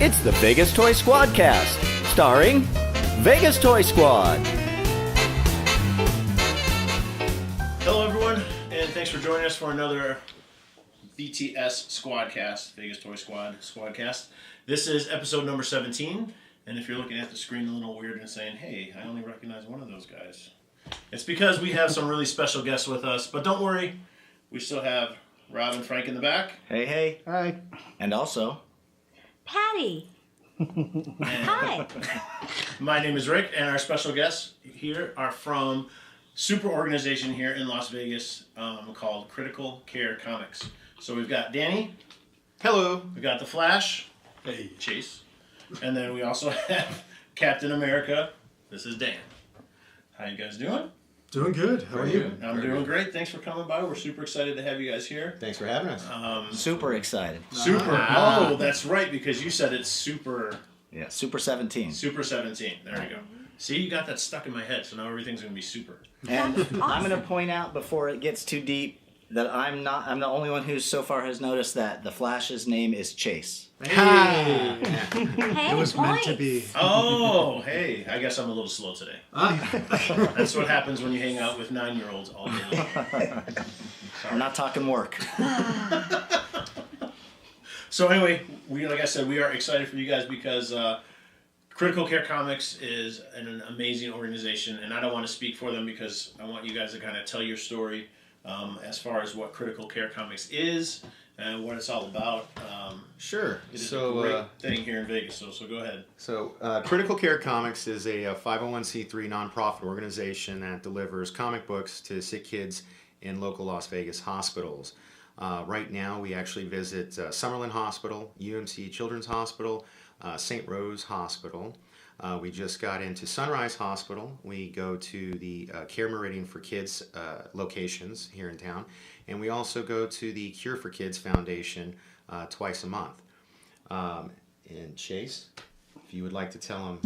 It's the Vegas Toy SquaaaaaAadCaaaaaaaaaast, starring Vegas Toy Squad. Hello everyone, and thanks for joining us for another VTS SquadCast, Vegas Toy SquaaaaaAadCaaaaaaaast. This is episode number 17, and if you're looking at the screen a little weird and saying, hey, I only recognize one of those guys, it's because we have some really special guests with us, but don't worry, we still have Rob and Frank in the back. Hey, hey. Hi. And also... Patty. Hi. My name is Rick, and our special guests here are from super organization here in Las Vegas called Critical Care Comics. So we've got Danny. Hello. We got the Flash. Hey. Chase. And then we also have Captain America. This is Dan. How you guys doing? Doing good. How are you? I'm doing great. Thanks for coming by. We're super excited to have you guys here. Thanks for having us. Super excited. Super. Oh, that's right, because you said it's super... Yeah, Super 17th. Super 17. There you go. See, you got that stuck in my head, so now everything's going to be super. And Awesome. I'm going to point out before it gets too deep that I'm the only one who so far has noticed that the Flash's name is Chase. Hey. Hey, It was meant to be. Oh, hey. I guess I'm a little slow today. That's what happens when you hang out with 9-year-olds all day long. We're not talking work. So anyway, like I said, we are excited for you guys because Critical Care Comics is an amazing organization, and I don't want to speak for them because I want you guys to kind of tell your story as far as what Critical Care Comics is and what it's all about. Sure. It is a great thing here in Vegas, so go ahead. So Critical Care Comics is a 501c3 nonprofit organization that delivers comic books to sick kids in local Las Vegas hospitals. Right now, we actually visit Summerlin Hospital, UMC Children's Hospital, St. Rose Hospital. We just got into Sunrise Hospital. We go to the Care Meridian for Kids locations here in town. And we also go to the Cure for Kids Foundation twice a month. And Chase, if you would like to tell them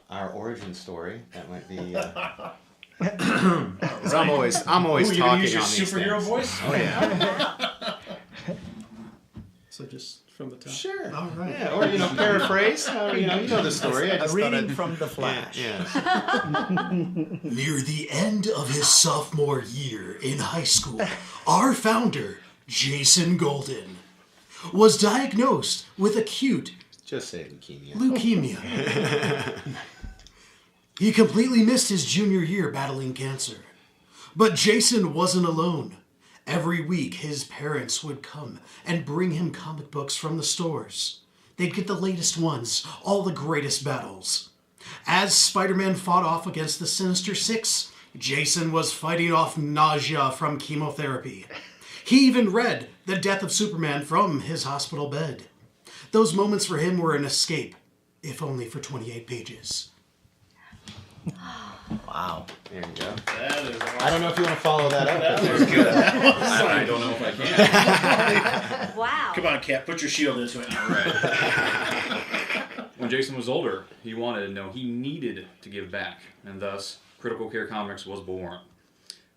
our origin story, that might be... I'm always Ooh, talking use your on these superhero things. voice? Oh yeah. So just from the top? Sure. All right. Yeah, or paraphrase. You know the story. I A just reading thought from the Flash. Near the end of his sophomore year in high school, our founder, Jason Golden, was diagnosed with acute Just say leukemia. leukemia. He completely missed his junior year battling cancer. But Jason wasn't alone. Every week, his parents would come and bring him comic books from the stores. They'd get the latest ones, all the greatest battles. As Spider-Man fought off against the Sinister Six, Jason was fighting off nausea from chemotherapy. He even read The Death of Superman from his hospital bed. Those moments for him were an escape, if only for 28 pages. Wow. There you go. That is awesome. I don't know if you want to follow that up. That was good. I don't know if I can. Wow. Come on, Cap, put your shield into it. All right. When Jason was older, he wanted to know he needed to give back, and thus Critical Care Comics was born.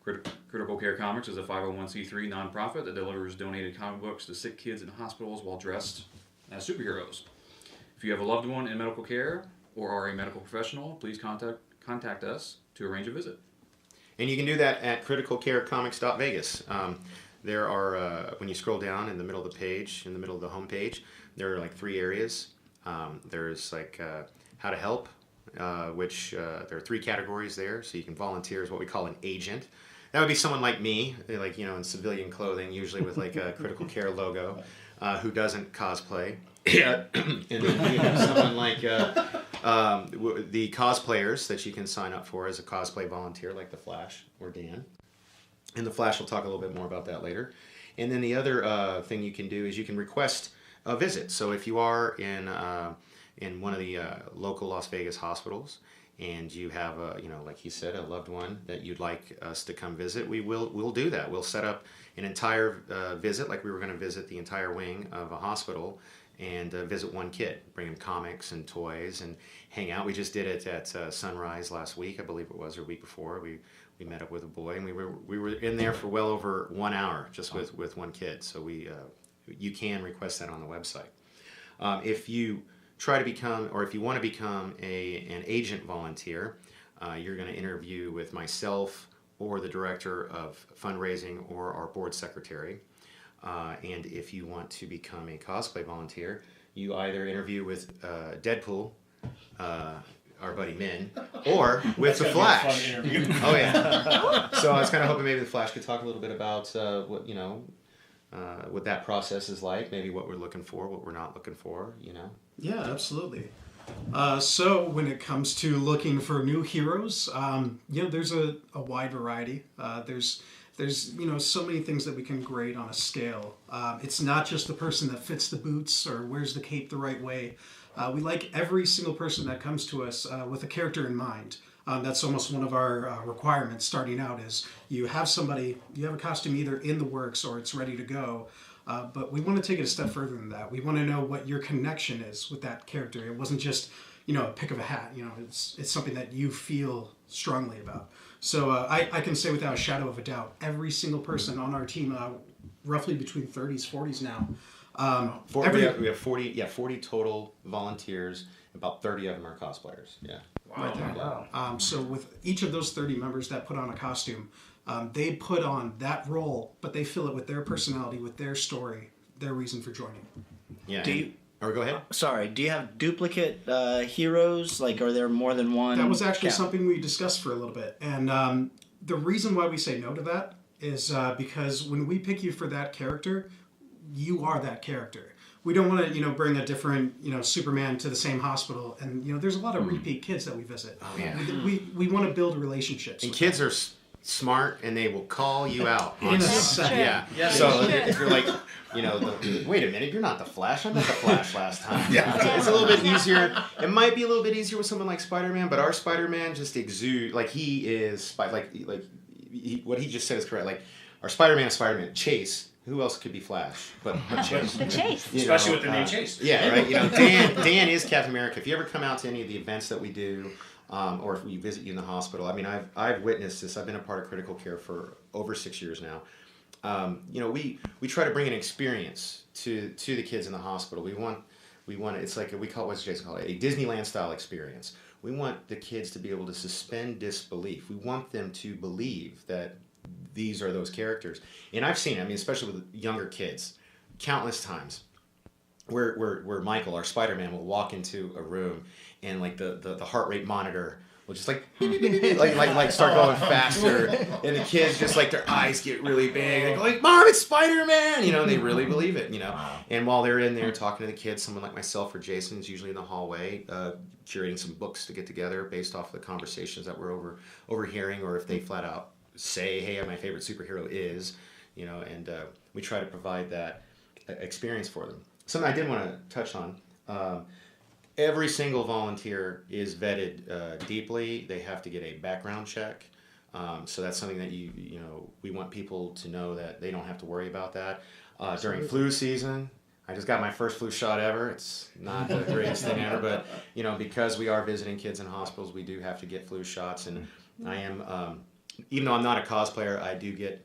Critical Care Comics is a 501c3 nonprofit that delivers donated comic books to sick kids in hospitals while dressed as superheroes. If you have a loved one in medical care or are a medical professional, please contact us to arrange a visit. And you can do that at criticalcarecomics.vegas. There are, when you scroll down in the middle of the page, in the middle of the home page, there are like 3 areas. There's like how to help, which there are 3 categories there. So you can volunteer as what we call an agent. That would be someone like me, like, in civilian clothing, usually with like a Critical Care logo, who doesn't cosplay. And then you have someone like the cosplayers that you can sign up for as a cosplay volunteer, like the Flash or Dan. And the Flash will talk a little bit more about that later. And then the other thing you can do is you can request a visit. So if you are in one of the local Las Vegas hospitals and you have like he said, a loved one that you'd like us to come visit, we'll do that. We'll set up an entire visit, like we were going to visit the entire wing of a hospital and visit one kid, bring him comics and toys and hang out. We just did it at Sunrise last week, I believe it was, or week before. We met up with a boy, and we were in there for well over 1 hour just with one kid. So you can request that on the website. If you try to become, or if you want to become an agent volunteer, you're going to interview with myself or the director of fundraising or our board secretary. And if you want to become a cosplay volunteer, you either interview with Deadpool, our buddy Min, or with the Flash. Oh yeah. So I was kind of hoping maybe the Flash could talk a little bit about what that process is like, maybe what we're looking for, what we're not looking for, Yeah, absolutely. So when it comes to looking for new heroes, there's a wide variety. There's so many things that we can grade on a scale. It's not just the person that fits the boots or wears the cape the right way. We like every single person that comes to us with a character in mind. That's almost one of our requirements starting out is you have a costume either in the works or it's ready to go. But we want to take it a step further than that. We want to know what your connection is with that character. It wasn't just, a pick of a hat. It's something that you feel strongly about. So I can say without a shadow of a doubt, every single person on our team, roughly between 30s, 40s now. We have 40 total volunteers. About 30 of them are cosplayers. Yeah. Wow. So with each of those 30 members that put on a costume, they put on that role, but they fill it with their personality, with their story, their reason for joining. Yeah. Or go ahead. Sorry, do you have duplicate heroes? Like, are there more than one? That was actually something we discussed for a little bit. And the reason why we say no to that is because when we pick you for that character, you are that character. We don't want to, bring a different, Superman to the same hospital. And, there's a lot of repeat kids that we visit. Oh, yeah. We want to build relationships. And kids are smart, and they will call you out. In a second. Yeah. So if you're like, wait a minute, you're not the Flash. I met the Flash last time. Yeah. It's a little bit easier. It might be a little bit easier with someone like Spider-Man, but our Spider-Man just exudes, like he is, what he just said is correct. Like, our Spider-Man is Spider-Man. Chase. Who else could be Flash but Chase? The Chase. Especially with the name Chase. Yeah, right. Dan is Captain America. If you ever come out to any of the events that we do, or if we visit you in the hospital, I mean, I've witnessed this. I've been a part of critical care for over 6 years now. We try to bring an experience to the kids in the hospital. We want it's like we call it, what's Jason call it, a Disneyland style experience. We want the kids to be able to suspend disbelief. We want them to believe that these are those characters. And I've seen it, especially with younger kids, countless times where Michael, our Spider-Man, will walk into a room and like the heart rate monitor will just like start going faster, and the kids just like their eyes get really big. They go like, "Mom, it's Spider-Man!" And they really believe it. And while they're in there talking to the kids, someone like myself or Jason is usually in the hallway curating some books to get together based off the conversations that we're overhearing, or if they flat out say, "Hey, my favorite superhero is," and we try to provide that experience for them. Something I did want to touch on. Every single volunteer is vetted deeply. They have to get a background check. So that's something that we want people to know that they don't have to worry about that. During flu season, I just got my first flu shot ever. It's not the greatest thing ever, but because we are visiting kids in hospitals, we do have to get flu shots. And I am, even though I'm not a cosplayer, I do get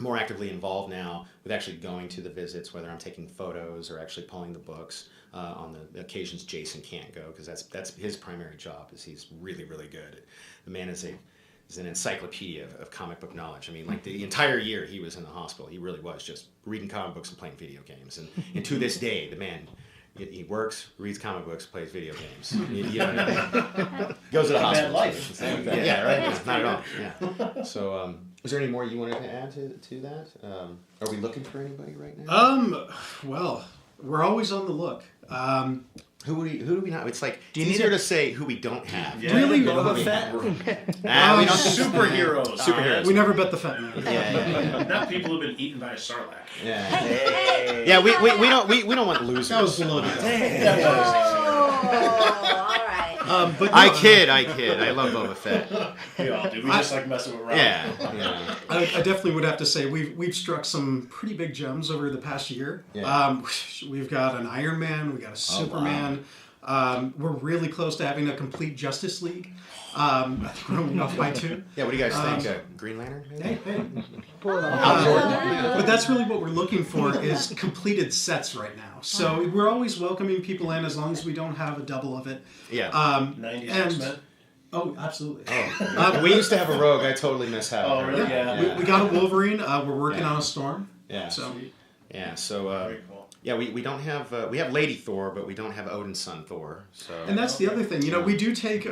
more actively involved now with actually going to the visits, whether I'm taking photos or actually pulling the books. On the occasions Jason can't go, because that's his primary job. Is he's really, really good. The man is an encyclopedia of comic book knowledge. I mean, like the entire year he was in the hospital, he really was just reading comic books and playing video games. And to this day, the man, he works, reads comic books, plays video games. Goes to the hospital. Life. Yeah, right. It's not at all. Yeah. So, is there any more you wanted to add to that? Are we looking for anybody right now? Well, we're always on the look. Who do we not? It's like easier to say who we don't have. Yeah. Really? Boba Fett? We don't Superheroes. We never bet the Fett Man. Yeah. Not people who've been eaten by a sarlacc. Yeah. Hey. Yeah, we don't want losers. That was below the Oh, all right. But I kid. I love Boba Fett. We all do. We just like messing around. Yeah. I definitely would have to say we've struck some pretty big gems over the past year. Yeah. We've got an Iron Man, we got a Superman, We're really close to having a complete Justice League. I think we're only off by 2. Yeah, what do you guys think? Green Lantern? Maybe? Hey. But that's really what we're looking for is completed sets right now. So we're always welcoming people in as long as we don't have a double of it. Yeah. 90s and- X-Men. Oh, absolutely. We used to have a Rogue. I totally miss having Oh, her. really? Yeah. We got a Wolverine. We're working Yeah. on a Storm. Yeah. So Yeah, so Very cool. yeah, we don't have we have Lady Thor, but we don't have Odin's son Thor. So And that's the other thing, we do take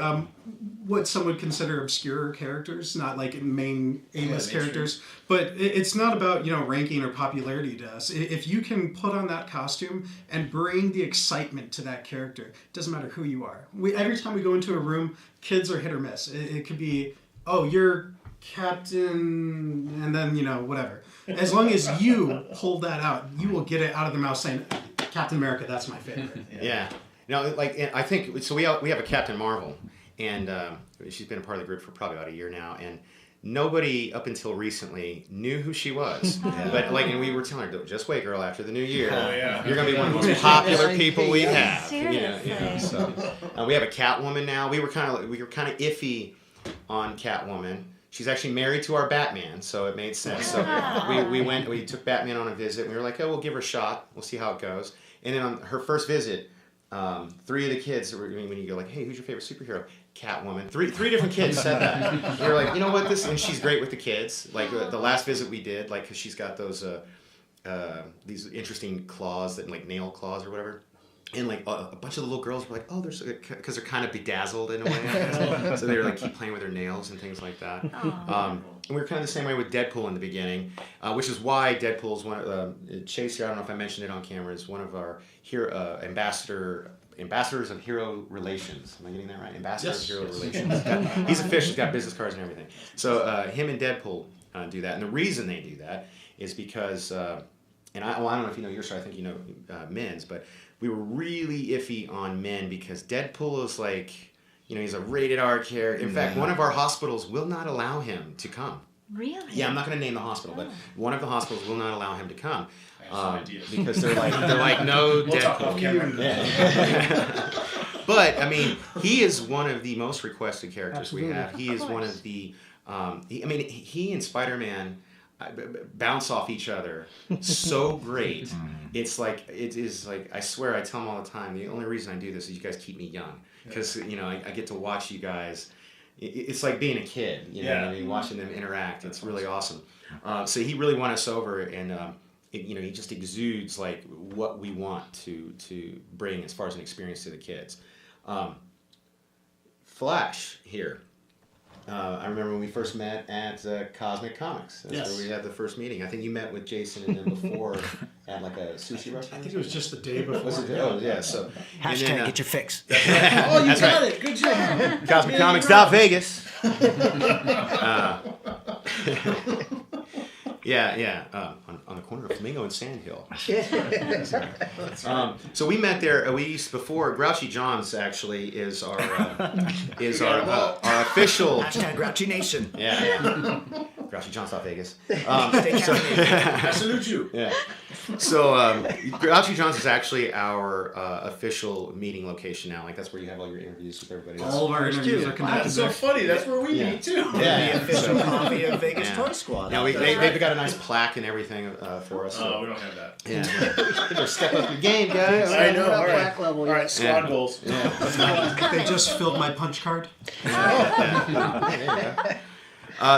what some would consider obscure characters, not like main A-list characters, but it's not about ranking or popularity to us. If you can put on that costume and bring the excitement to that character, it doesn't matter who you are. Every time we go into a room, kids are hit or miss. It could be, oh, you're Captain, and then whatever. As long as you pull that out, you will get it out of their mouth saying, Captain America, that's my favorite. yeah. No, like I think so. We have a Captain Marvel, and she's been a part of the group for probably about a year now, and nobody up until recently knew who she was. But and we were telling her, just wait, girl. After the new year, Oh, yeah. you're gonna be one of the most popular people we have. Seriously. So we have a Catwoman now. We were kind of iffy on Catwoman. She's actually married to our Batman, so it made sense. So we took Batman on a visit, and we were like, oh, we'll give her a shot. We'll see how it goes. And then on her first visit, 3 of the kids, when you go like, hey, who's your favorite superhero? Catwoman. Three different kids said that. And we were like, you know what, and she's great with the kids. Like the last visit we did, like, because she's got those, these interesting claws, that like nail claws or whatever. And like a bunch of the little girls were like, oh, because they're kind of bedazzled in a way. So they were like keep playing with their nails and things like that. And we were kind of the same way with Deadpool in the beginning, which is why Deadpool's one of Chase here. I don't know if I mentioned it on camera. Is one of our ambassadors of hero relations. Am I getting that right? Ambassador of hero relations. He's official. He's got business cards and everything. So him and Deadpool do that, and the reason they do that is because, and I don't know if you know your story. I think you know men's, but we were really iffy on men because Deadpool is like, he's a rated R character. In fact, one of our hospitals will not allow him to come. Really? Yeah, I'm not going to name the hospital, but one of the hospitals will not allow him to come because they're like no We'll talk off Deadpool. camera. Yeah. But I mean, he is one of the most requested characters we have. He is one of the. He and Spider-Man bounce off each other so great. It is like I swear, I tell them all the time, the only reason I do this is you guys keep me young, because I get to watch you guys. It's like being a kid, watching them interact. It's really awesome. So he really won us over, and he just exudes like what we want to bring as far as an experience to the kids. Flash here. I remember when we first met at Cosmic Comics. That's where we had the first meeting. I think you met with Jason and then before at like a sushi restaurant. I think it was just the day before. Was it? Oh, yeah. So Hashtag get your fix. Oh, you That's got right. it. Good job. CosmicComics.Vegas. On the corner of Flamingo and Sand Hill. So we met there. We used before. Grouchy John's actually is our official. Hashtag Grouchy Nation. Yeah. Grouchy John's.Vegas. Stay caffeinated. I salute you. Yeah. So Grouchy John's is actually our official meeting location now. Like that's where you have all your interviews with everybody else. All of our interviews are conducted That's so there. funny. That's where we meet too. Yeah. The official copy of Vegas Yeah. Toy Squad. Now they've got a nice plaque and everything for us. Oh, we don't have that. Yeah. Better step up your game, guys. I know. All right. Black level, All right. Squad Yeah. goals. Yeah. They just filled my punch card.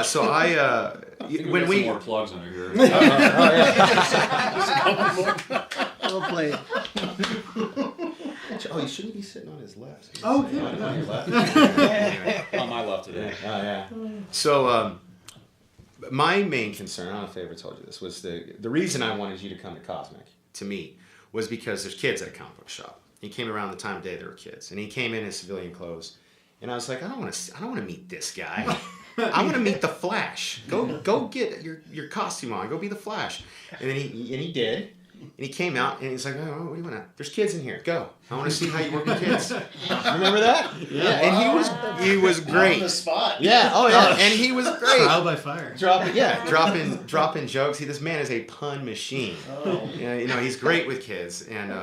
So I when Some we more plugs under here. Well played. oh, you shouldn't be sitting on his left. Oh, On your left. Anyway. On my left today. Oh yeah. So my main concern, I don't know if I ever told you this, was the reason I wanted you to come to Cosmic to meet was because there's kids at a comic book shop. He came around the time of day there were kids, and he came in his civilian clothes, and I was like, I don't want to meet this guy. I want to meet the Flash. Go get your costume on. Go be the Flash. And then he did. And he came out and he's like, oh, what do you want to? There's kids in here. Go. I want to see how you work with kids. Remember that? Yeah. And he was great. On the spot. Yeah. Oh yeah. And he was great. Trial by fire. Dropping jokes. This man is a pun machine. Oh. He's great with kids, and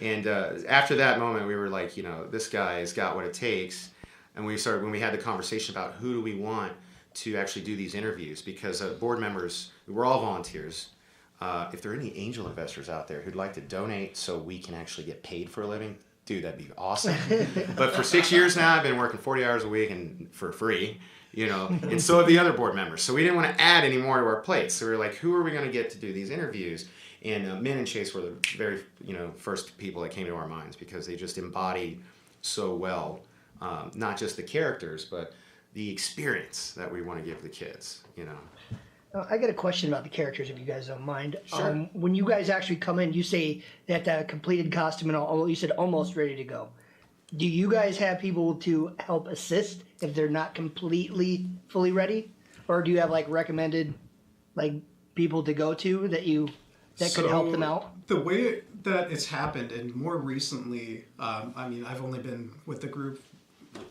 And after that moment, we were like, this guy's got what it takes. And when we had the conversation about who do we want to actually do these interviews, because board members, we're all volunteers. If there are any angel investors out there who'd like to donate so we can actually get paid for a living, dude, that'd be awesome. But for 6 years now, I've been working 40 hours a week and for free, and so have the other board members. So we didn't want to add any more to our plates. So we were like, who are we going to get to do these interviews? And Min and Chase were the very, first people that came to our minds, because they just embody so well, not just the characters, but the experience that we want to give the kids, I got a question about the characters, if you guys don't mind. Sure. When you guys actually come in, you say that the completed costume and all, you said almost ready to go. Do you guys have people to help assist if they're not completely fully ready? Or do you have recommended people to go to that could help them out? The way that it's happened, and more recently, I've only been with the group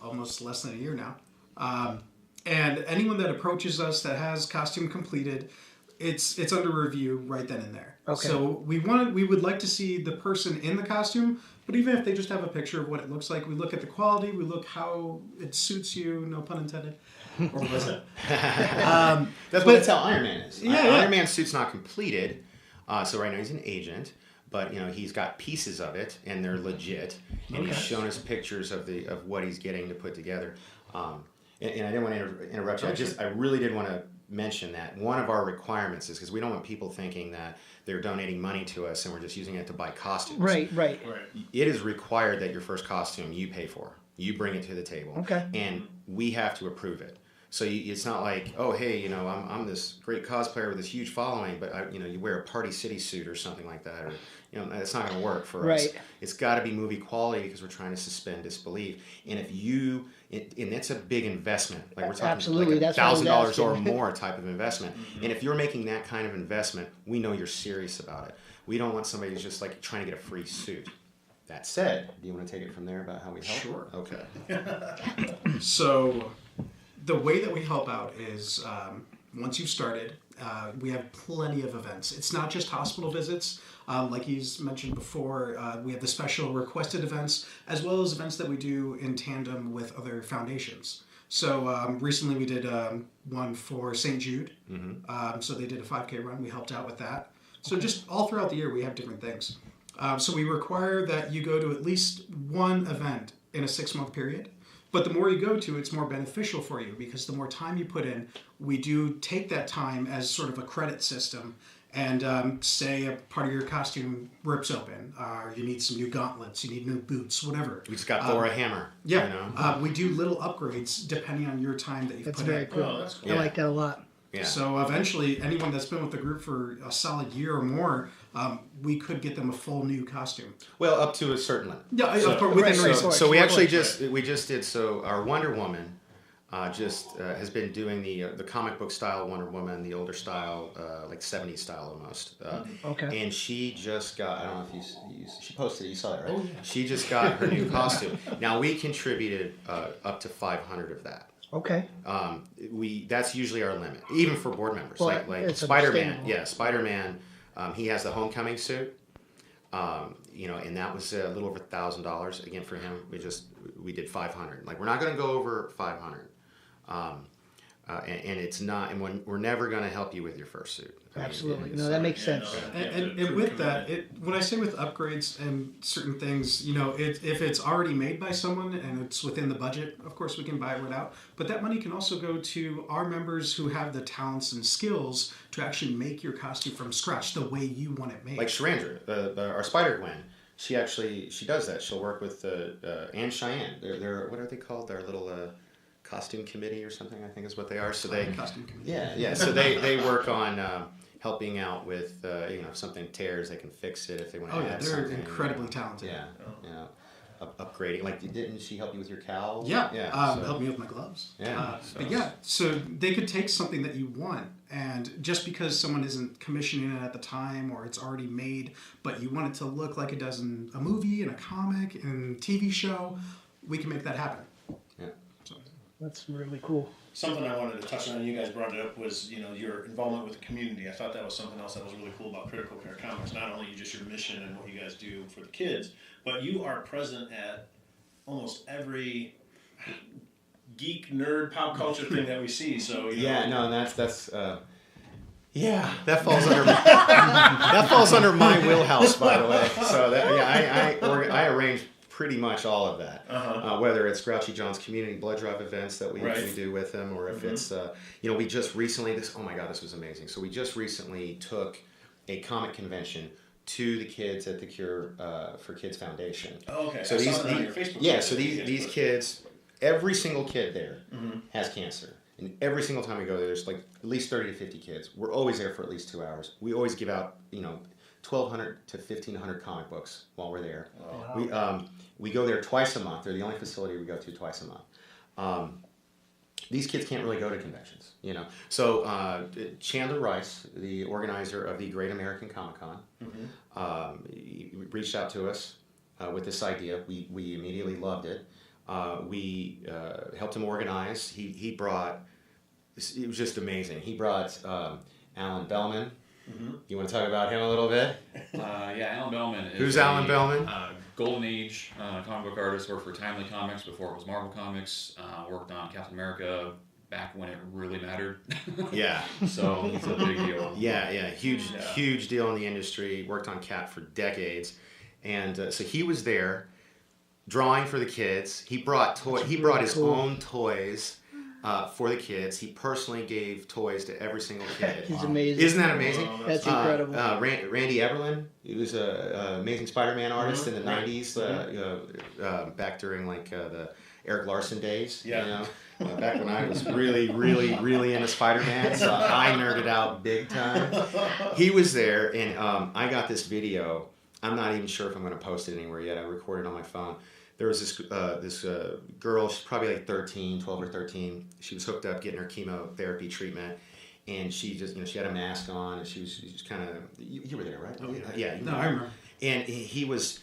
almost less than a year now. And anyone that approaches us that has costume completed, it's under review right then and there. Okay. So we would like to see the person in the costume, but even if they just have a picture of what it looks like, we look at the quality, we look how it suits you, no pun intended. Or was it? That's how Iron Man is. Yeah, Iron Man's suit's not completed, so right now he's an agent, but he's got pieces of it and they're legit, and he's shown us pictures of what he's getting to put together. And I didn't want to interrupt you. I really did want to mention that one of our requirements is, because we don't want people thinking that they're donating money to us and we're just using it to buy costumes. Right. It is required that your first costume you pay for. You bring it to the table. Okay. And we have to approve it. So it's not like, oh, hey, I'm this great cosplayer with this huge following, but you wear a Party City suit or something like that, or that's not going to work for us. It's got to be movie quality, because we're trying to suspend disbelief. And and that's a big investment. Like we're talking Absolutely. like That's $1,000 or more type of investment. And if you're making that kind of investment, we know you're serious about it. We don't want somebody who's just trying to get a free suit. That said, do you want to take it from there about how we help? Sure. Okay. So the way that we help out is once you've started, we have plenty of events. It's not just hospital visits. Like he's mentioned before, we have the special requested events, as well as events that we do in tandem with other foundations. So recently we did one for St. Jude. Mm-hmm. So they did a 5K run. We helped out with that. So just all throughout the year we have different things. So we require that you go to at least one event in a 6-month period. But the more you go to, it's more beneficial for you, because the more time you put in, we do take that time as sort of a credit system. And say a part of your costume rips open, or you need some new gauntlets, you need new boots, whatever. We just got Thor a hammer. Yeah, we do little upgrades depending on your time that you put in. That's very cool. Oh, that's cool. I like that a lot. Yeah. So eventually, anyone that's been with the group for a solid year or more, we could get them a full new costume. Well, up to a certain limit. Yeah, of course, within reason. So we actually did. So our Wonder Woman has been doing the comic book style Wonder Woman, the older style, like 70s style almost. Okay. And she just got, I don't know if she posted it, you saw that, right? Oh, yeah. She just got her new costume. Now we contributed up to 500 of that. Okay. That's usually our limit, even for board members. Well, like it's Spider-Man. understandable. Yeah, Spider-Man. He has the homecoming suit. And that was a little over $1,000 again for him. We did 500. Like we're not going to go over 500. And it's not, and we're never going to help you with your first suit. Absolutely. No, that makes sense. And with that, when I say with upgrades and certain things, if it's already made by someone and it's within the budget, of course we can buy it without. But that money can also go to our members who have the talents and skills to actually make your costume from scratch the way you want it made. Like Sharandra, our Spider-Gwen, she does that. She'll work with Anne Cheyenne. They're what are they called? Their little costume committee or something, I think is what they are. So they costume committee. Yeah. So they work on helping out with if something tears, they can fix it if they want to. Oh yeah, add they're something, incredibly talented. Yeah. Upgrading. Like, didn't she help you with your cowl? Yeah. Help me with my gloves. Yeah. So they could take something that you want, and just because someone isn't commissioning it at the time or it's already made, but you want it to look like it does in a movie, in a comic, in a TV show, we can make that happen. Yeah. So. That's really cool. Something I wanted to touch on, you guys brought it up, was your involvement with the community. I thought that was something else that was really cool about Critical Care Comics. Not only just your mission and what you guys do for the kids, but you are present at almost every geek, nerd, pop culture thing that we see. So yeah, no, and that's yeah, that falls under that falls under my wheelhouse, by the way. So I arrange pretty much all of that. Whether it's Grouchy John's community blood drive events that we do with him, or if it's we just recently this was amazing. So we just recently took a comic convention to the kids at the Cure for Kids Foundation. Oh, okay. So these kids, every single kid there has cancer. And every single time we go there, there's like at least 30 to 50 kids. We're always there for at least 2 hours. We always give out, 1,200 to 1,500 comic books while we're there. Wow. We go there twice a month. They're the only facility we go to twice a month. These kids can't really go to conventions, So Chandler Rice, the organizer of the Great American Comic Con, he reached out to us with this idea. We immediately loved it. We helped him organize. He brought, it was just amazing. He brought Alan Bellman. You want to talk about him a little bit? Alan Bellman. Who's Alan Bellman? Golden Age comic book artist, worked for Timely Comics before it was Marvel Comics, worked on Captain America back when it really mattered. Yeah. So he's a big deal. Yeah. Huge deal in the industry. Worked on Cap for decades. And so he was there drawing for the kids. He brought his own toys for the kids. He personally gave toys to every single kid. He's amazing. Isn't that amazing? That's incredible. Randy Everlin, he was an amazing Spider-Man artist in the 90s, back during the Eric Larson days. Yeah. Back when I was really into Spider-Man, so I nerded out big time. He was there, and I got this video. I'm not even sure if I'm going to post it anywhere yet. I recorded it on my phone. There was this girl, she's probably like 12 or 13. She was hooked up getting her chemotherapy treatment, and she just, she had a mask on, and she was kind of, you were there, right? Oh, yeah. No, I remember. And he was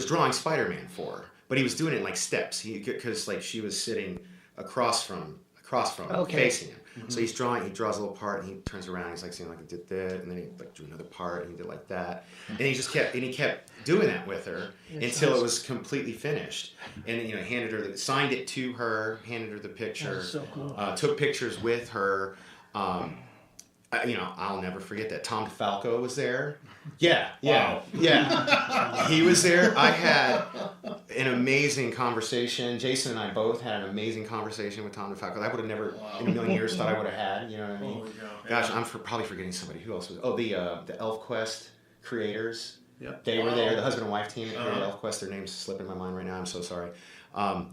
drawing Spider-Man for her, but he was doing it in steps, because she was sitting across from him, facing him. So he draws a little part, and he turns around, he's saying he did that, and then he drew another part, and he did like that, and he kept doing that with her until it was completely finished, and then signed it to her, handed her the picture, so cool. Took pictures with her. I'll never forget that. Tom DeFalco was there. Yeah. He was there. I had an amazing conversation. Jason and I both had an amazing conversation with Tom DeFalco. I would have never in a million years thought I would have had. You know what I mean? Gosh, I'm probably forgetting somebody. Who else was? Oh, the ElfQuest creators. Yep. They were there. The husband and wife team that created ElfQuest. Their names slipping my mind right now. I'm so sorry.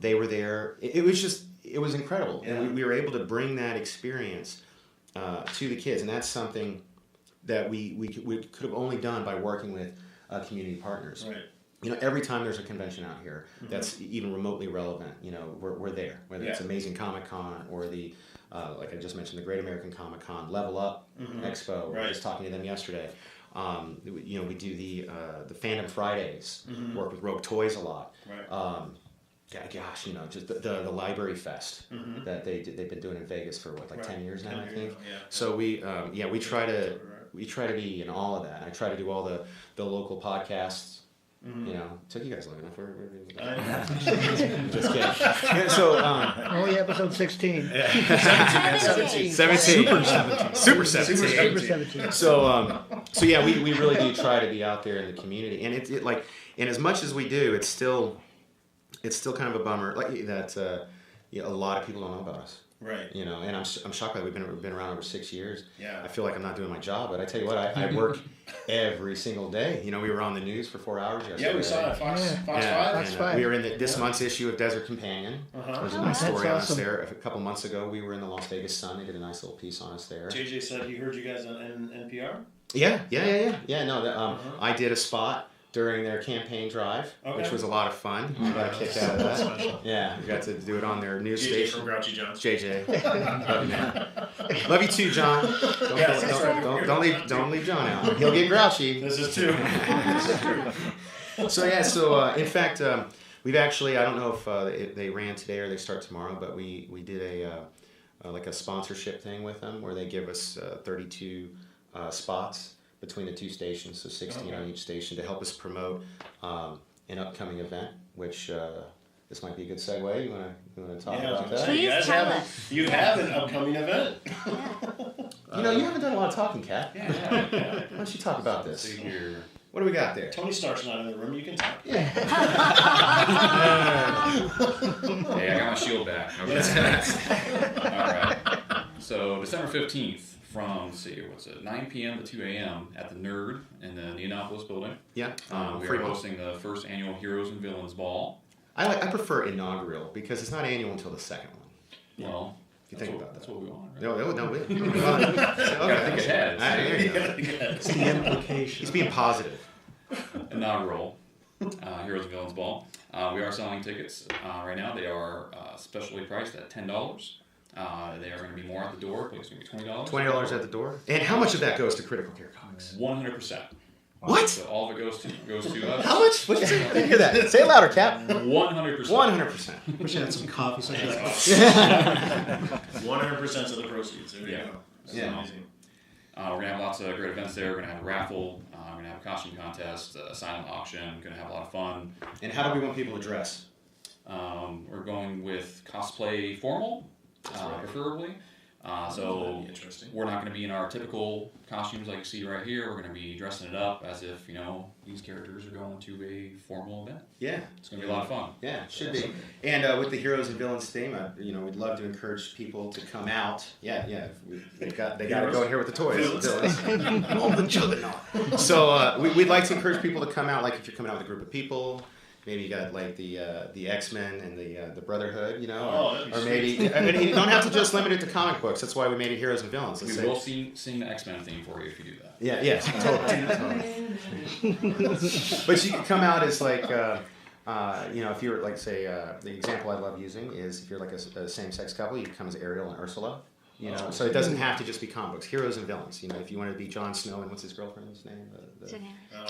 They were there. It was incredible, and we were able to bring that experience to the kids, and that's something that we could have only done by working with community partners. Right. Every time there's a convention out here that's even remotely relevant, we're there. Whether it's Amazing Comic Con or the, like I just mentioned, the Great American Comic Con, Level Up Expo. Right. I was talking to them yesterday. We do the Fandom Fridays. Work with Rogue Toys a lot. Right. Gosh, just the Library Fest that they've been doing in Vegas for 10 years now, I think. So we try to be in all of that. I try to do all the local podcasts. Took you guys long enough. Just kidding. So only episode 16. 17. Super 17. So we really do try to be out there in the community, and and as much as we do, it's still kind of a bummer that a lot of people don't know about us. Right. And I'm shocked by that. We've been around over 6 years. Yeah. I feel like I'm not doing my job, but I tell you what, I work every single day. We were on the news for 4 hours yesterday. Yeah, we saw that. Fox 5. We were in this month's issue of Desert Companion. There's a nice story on us there. A couple months ago, we were in the Las Vegas Sun. They did a nice little piece on us there. JJ said he heard you guys on NPR? Yeah. No, I did a spot during their campaign drive, which was a lot of fun. We got a kick out of that. Yeah, we got to do it on their news station. From Grouchy John's. JJ. Love you, man. Love you too, John. Don't leave John out. He'll get grouchy. This is true. So in fact, We've actually, I don't know if they ran today or they start tomorrow, but we did like a sponsorship thing with them where they give us 32 spots between the 2 stations, so 16 on each station to help us promote an upcoming event, which this might be a good segue. You want to talk about that? Please tell us. You have an upcoming event. You know, you haven't done a lot of talking, Kat. Yeah. Why don't you talk about Let's this? see here. What do we got there? Tony Stark's not in the room. You can talk. Hey, I got my shield back. Okay. All right. So December 15th from, let's see, 9 p.m. to 2 a.m. at the Nerd in the Neonopolis building. Yeah. We are hosting the first annual Heroes and Villains Ball. I prefer inaugural because it's not annual until the second one. Well, If you think about that's that. what we want, right? No, Gotta think ahead. There you go. It's the implication. He's being positive. Inaugural Heroes and Villains Ball. We are selling tickets right now. They are specially priced at $10. They are going to be more at the door. It's going to be $20. $20 at the door. And how much of that goes to Critical Care Comics? 100%. What? So all of it goes to us. How much? What'd you say? I didn't hear that. Say it louder, Cap. 100%. 100%. Wish I had some coffee so I could. 100% of the proceeds. There you Yeah. go. That's Yeah. amazing. We're going to have lots of great events there. We're going to have a raffle. We're going to have a costume contest, a silent auction. Going to have a lot of fun. And how do we want people to dress? We're going with cosplay formal, preferably. So That'd be interesting. we're not going to be in our typical costumes like you see right here. We're going to be dressing it up as if, these characters are going to a formal event. Yeah. It's going to be a lot of fun. Yeah, it should be. And with the heroes and villains theme, we'd love to encourage people to come out. Yeah. They got to go in here with the toys. Villains. All the children are. So we'd like to encourage people to come out. Like if you're coming out with a group of people, maybe you got like the X-Men and the Brotherhood, or maybe you don't have to just limit it to comic books. That's why we made it heroes and villains. We will sing the X-Men theme for you if you do that. Yeah, yes, totally. But you can come out as like, if you're like, say, the example I love using is if you're like a same-sex couple, you can come as Ariel and Ursula. So it doesn't have to just be comic books. Heroes and villains. If you wanted to be Jon Snow and what's his girlfriend's name?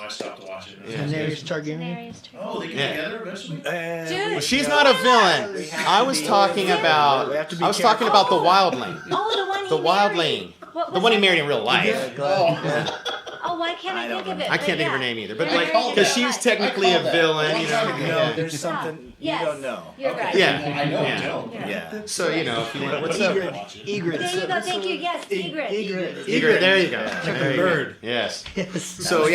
I stopped watching. Daenerys Targaryen. Oh, they get together eventually. Dude, Well, she's not a villain. I was talking about. I was talking about the wildling. Oh, the one he The married. wildling. What The was one he it? married in real life. Oh, why can't I think of it? I But can't think of her yeah. name either. But Yeah, like, there you because go. she's technically a villain. No, there's something Yes. you don't know. You're right. Yeah. I know. Yeah. Don't. Yeah. So if you want, what's up? Egret. There you go. Thank you. Yes, Egret. Egret. There you go. There you go. bird. Yes. Yes. So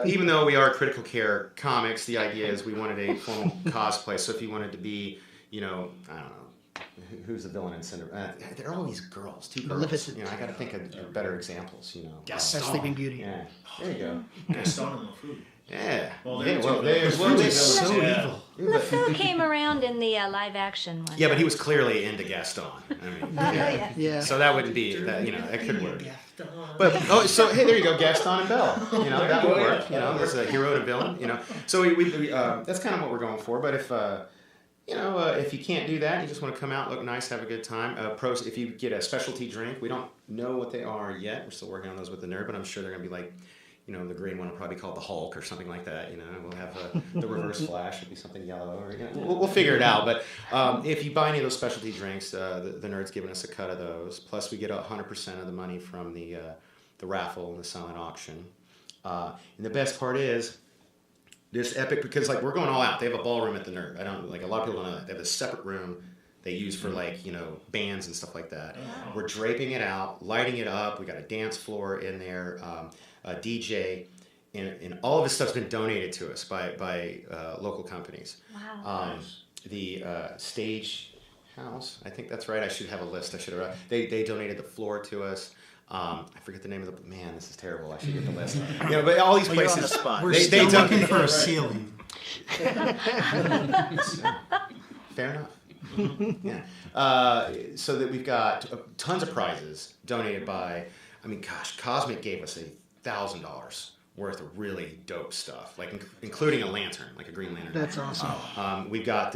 even though we are Critical Care Comics, the idea is we wanted a formal cosplay. So if you wanted to be, I don't know, who's the villain in Cinderella? They're always girls, 2 girls. Maleficent. I got to think of better examples. That's Sleeping Beauty. Yeah. There you go. Gaston and LeFou. Yeah. Well, Yeah, they're there's two one villains. so Yeah. evil. LeFou came around in the live action one. Yeah, but he was clearly into Gaston. I mean, yeah. Yeah. So that wouldn't be that. That could work. But hey, there you go, Gaston and Belle. That would work. There's a hero and a villain. So we that's kind of what we're going for. But if you can't do that, you just want to come out, look nice, have a good time. Pros, if you get a specialty drink, we don't know what they are yet. We're still working on those with the Nerd, but I'm sure they're gonna be like. The green one will probably be called the Hulk or something like that. We'll have the Reverse Flash. It'll be something yellow. Or we'll figure it out. But if you buy any of those specialty drinks, the Nerd's giving us a cut of those. Plus, we get 100% of the money from the raffle and the silent auction. And the best part is this epic because we're going all out. They have a ballroom at the Nerd. A lot of people don't know that. They have a separate room they use for bands and stuff like that. We're draping it out, lighting it up. We got a dance floor in there. A DJ, and all of this stuff's been donated to us by local companies. Wow. The Stage House, I think that's right. I should have a list. They donated the floor to us. I forget the name of the man. This is terrible. I should get the list. But all these Well, you're on places. the spot. We're They still don't- looking for a ceiling. Fair enough. Yeah. So that we've got tons of prizes donated by. Cosmic gave us $1,000 worth of really dope stuff, including a lantern, like a Green Lantern. That's awesome. We've got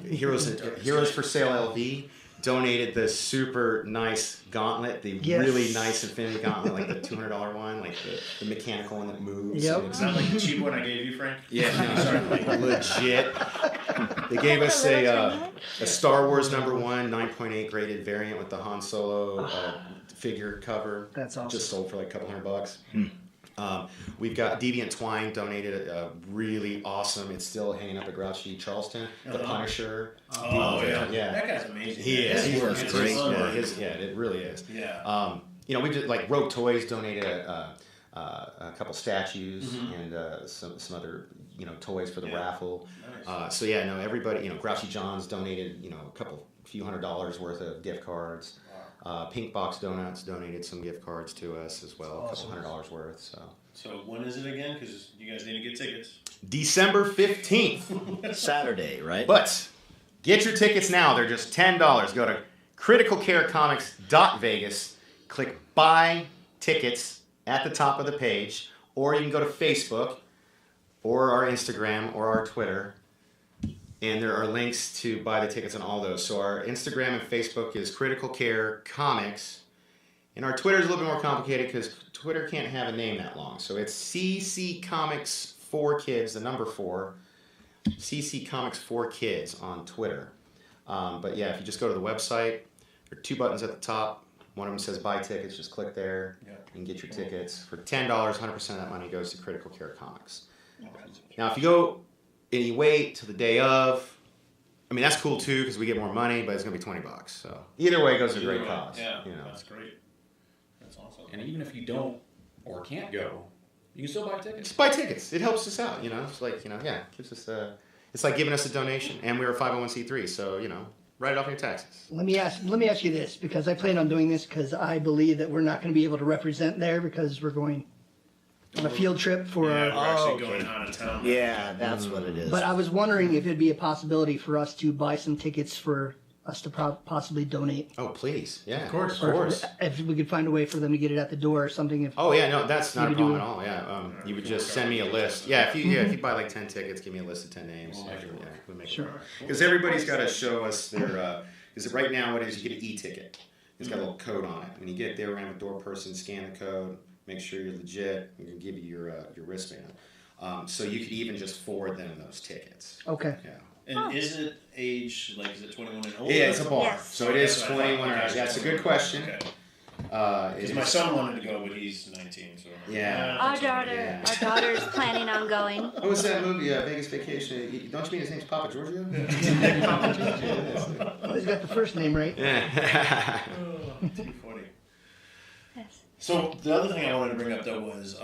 Heroes for Sale LV. donated the super nice gauntlet, the Yes. really nice Infinity Gauntlet, like the $200 one, like the mechanical one that moves. Yep. and It's not like the cheap one I gave you, Frank. Yeah, Sorry. legit. They gave us a Star Wars #1 9.8 graded variant with the Han Solo figure cover. That's awesome. Just sold for like a couple $100. We've got Deviant Twine donated a really awesome. It's still hanging up at Grouchy Charleston. The Punisher. Oh, yeah. Yeah. That guy's amazing. He is. He works It's great. so Yeah, good. it really is. Yeah. We did like Rogue Toys donated a couple statues and some other toys for the raffle. Nice. Everybody Grouchy John's donated a few $100 worth of gift cards. Pink Box Donuts donated some gift cards to us as well, a couple $100 worth. So when is it again? Because you guys need to get tickets. December 15th. Saturday, right? But get your tickets now. They're just $10. Go to criticalcarecomics.vegas, click buy tickets at the top of the page, or you can go to Facebook or our Instagram or our Twitter, and there are links to buy the tickets on all those. So our Instagram and Facebook is Critical Care Comics, and our Twitter is a little bit more complicated because Twitter can't have a name that long. So it's CC Comics 4 Kids, the number 4, CC Comics 4 Kids on Twitter. But yeah, if you just go to the website, there are 2 buttons at the top. One of them says buy tickets. Just click there and get your tickets. For $10, 100% of that money goes to Critical Care Comics. Now, if you go and you wait till the day of, that's cool too because we get more money, but it's going to be $20. So either way, it goes to a great cause. Yeah, that's great. That's awesome. And even if you don't or can't go, you can still buy tickets. Just buy tickets. It helps us out. It's like gives us it's like giving us a donation, and we're a 501c3, so write it off in your taxes. Let me ask you this, because I plan on doing this because I believe that we're not going to be able to represent there because we're going on a field trip for Yeah, we're actually okay. going out of town. Yeah, that's what it is. But I was wondering if it'd be a possibility for us to buy some tickets for us to possibly donate. Oh, please. Yeah. Of course. Of course. If we could find a way for them to get it at the door or something. If Oh, yeah, no, that's not a You problem do- at all. Yeah. You would just send me a list. Yeah, if you buy like 10 tickets, give me a list of 10 names. We'll make it work. We'll make Sure. it work. Because everybody's got to show us their, because right now what it is, you get an e-ticket. It's got a little code on it. When you get there, we're going to have a door person scan the code, make sure you're legit, and give you your wristband. So you could even just forward them those tickets. Okay. Yeah. And is it age, is it 21 and older? Yeah, it's a bar. Yes. So it is That's what I 21 or thought. older. That's a good question. Okay. It Because my is- son wanted to go, but he's 19, so. Yeah. Our Yeah. daughter's planning on going. What was that movie, Vegas Vacation? Don't you mean his name's Papa Giorgio? Papa Giorgio, Well, he's got the first name right. yeah. Too funny. Yes. So the other thing I wanted to bring up though was,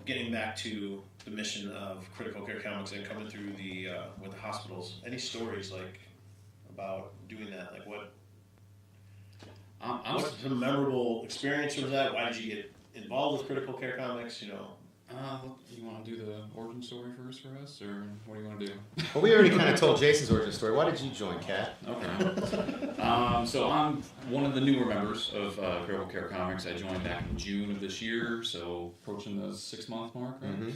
getting back to the mission of Critical Care Comics and coming through the with the hospitals. Any stories about doing that? What's the memorable experience was that? Why did you get involved with Critical Care Comics? You want to do the origin story first for us, or what do you want to do? Well, we already kind of told Jason's origin story. Why did you join, Kat? Okay. So I'm one of the newer members of Critical Care Comics. I joined back in June of this year, so approaching the 6-month mark. Right?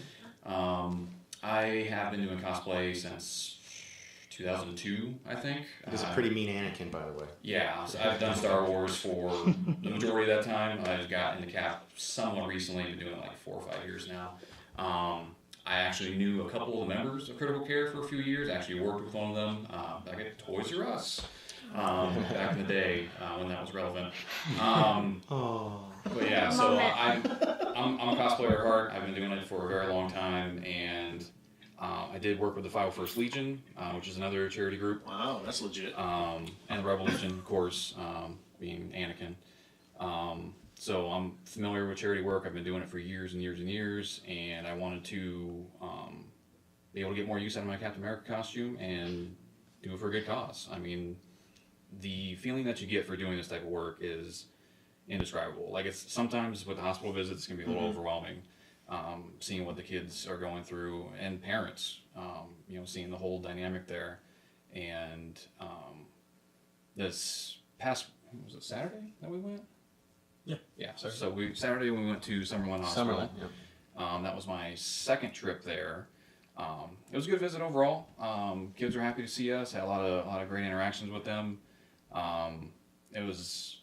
I have been doing cosplay since 2002, I think. He's a pretty mean Anakin, by the way. Yeah, so I've done Star Wars for the majority of that time. I've got into Cap somewhat recently. I've been doing it like 4 or 5 years now. I actually knew a couple of the members of Critical Care for a few years. I actually worked with one of them back at Toys R Us back in the day when that was relevant. But yeah, so I'm a cosplayer at heart. I've been doing it for a very long time, and I did work with the 501st Legion, which is another charity group. Wow, that's legit. And the Rebel Legion, of course, being Anakin. So I'm familiar with charity work. I've been doing it for years and years and years, and I wanted to be able to get more use out of my Captain America costume and do it for a good cause. I mean, the feeling that you get for doing this type of work is indescribable. It's sometimes with the hospital visits, it can be a little overwhelming. Seeing what the kids are going through and parents, seeing the whole dynamic there. And this past, was it Saturday that we went? Yeah. So Saturday we went to Summerlin Hospital. Summerlin, yeah. That was my second trip there. It was a good visit overall. Kids were happy to see us. Had a lot of great interactions with them. It was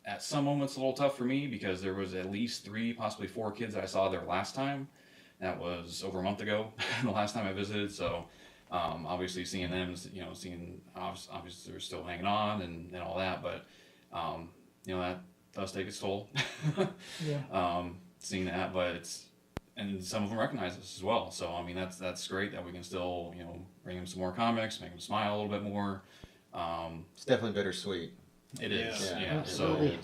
at some moments a little tough for me because there was at least 3, possibly 4 kids that I saw there last time. That was over a month ago, the last time I visited. So obviously seeing them, seeing obviously they're still hanging on and all that, but that does take its toll. Yeah. Seeing that, but and some of them recognize us as well. So I mean that's great that we can still bring them some more comics, make them smile a little bit more. It's definitely bittersweet. It is, yeah. So Absolutely.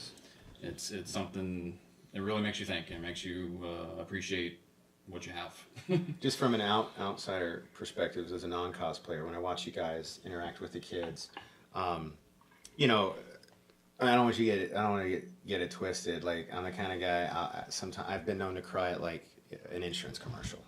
it's something. It really makes you think. It makes you appreciate what you have. Just from an outsider perspective, as a non-cosplayer, when I watch you guys interact with the kids, I don't want to get it twisted. Like, I'm the kind of guy. Sometimes I've been known to cry at like an insurance commercial.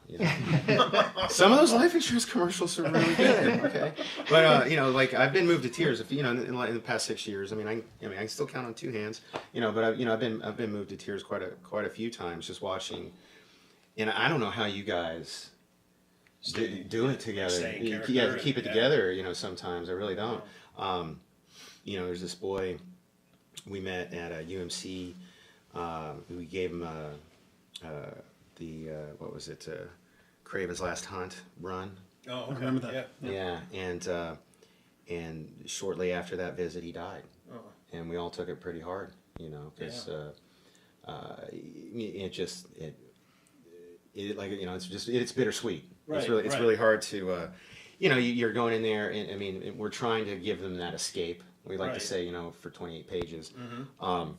Some of those life insurance commercials are really good. Okay, but like I've been moved to tears. If in the past 6 years, I can still count on 2 hands. But I've been moved to tears quite a few times just watching. And I don't know how you guys do it together. Keep it together. Sometimes I really don't. There's this boy we met at a UMC. We gave him Craven's Last Hunt run. Oh, okay. I remember that. Yeah, and shortly after that visit, he died, and we all took it pretty hard, because it's bittersweet. Right, It's really hard to, you're going in there, and we're trying to give them that escape. We like to say, for 28 pages. Mm-hmm.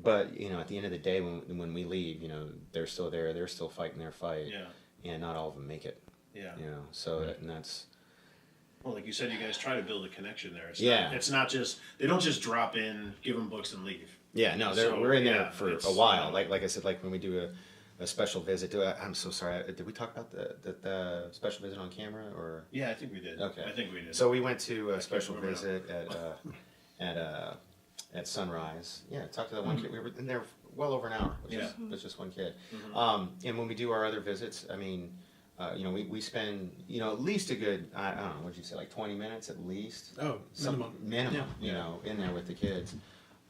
But at the end of the day, when we leave, they're still there. They're still fighting their fight. Yeah. And not all of them make it. Yeah. And that's. Well, like you said, you guys try to build a connection there. It's not just they don't just drop in, give them books, and leave. Yeah. No, we're in there for a while. Like I said, like when we do a special visit. I'm so sorry. Did we talk about the special visit on camera or? Yeah, I think we did. Okay. I think we did. So we went to a special visit at Sunrise. Yeah, talked to that one kid. We were in there well over an hour. With just one kid. Mm-hmm. And when we do our other visits, we spend at least a good I don't know, what'd you say, like 20 minutes at least. Oh, minimum. In there with the kids.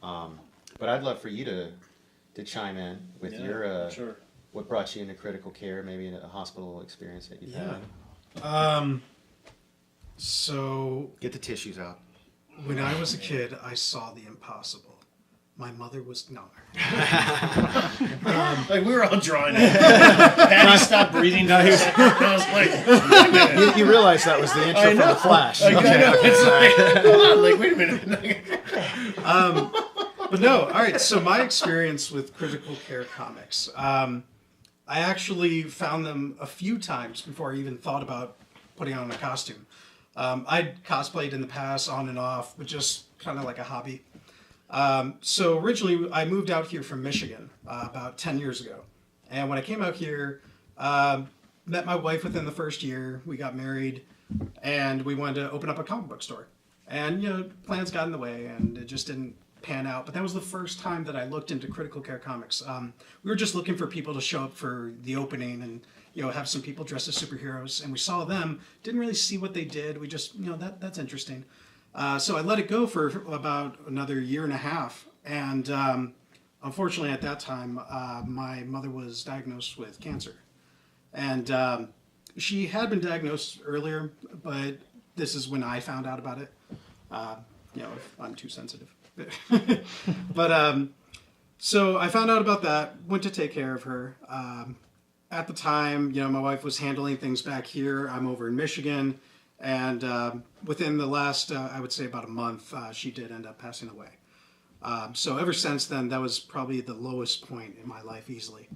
But I'd love for you to chime in with your sure. What brought you into critical care, maybe a hospital experience that you've had. So Get the tissues out. when I was a kid, I saw the impossible. My mother was no. Like we were all drawing it. Patty stopped breathing. I was like, wait a minute. You realize that was the intro from The Flash. I know. It's like, hold on, like, wait a minute. But no, all right. So my experience with critical care comics, I actually found them a few times before I even thought about putting on a costume. I'd cosplayed in the past, on and off, but just kind of like a hobby. So originally, I moved out here from Michigan about 10 years ago. And when I came out here, met my wife within the first year. We got married, and we wanted to open up a comic book store. And, plans got in the way, and it just didn't pan out. But that was the first time that I looked into critical care comics. We were just looking for people to show up for the opening and, have some people dressed as superheroes. And we saw them, didn't really see what they did. We just, that's interesting. So I let it go for about another year and a half. And unfortunately, at that time, my mother was diagnosed with cancer. And she had been diagnosed earlier, but this is when I found out about it. If I'm too sensitive. But so I found out about that, went to take care of her. At the time, my wife was handling things back here. I'm over in Michigan. And within the last, I would say about a month, she did end up passing away. So ever since then, that was probably the lowest point in my life easily.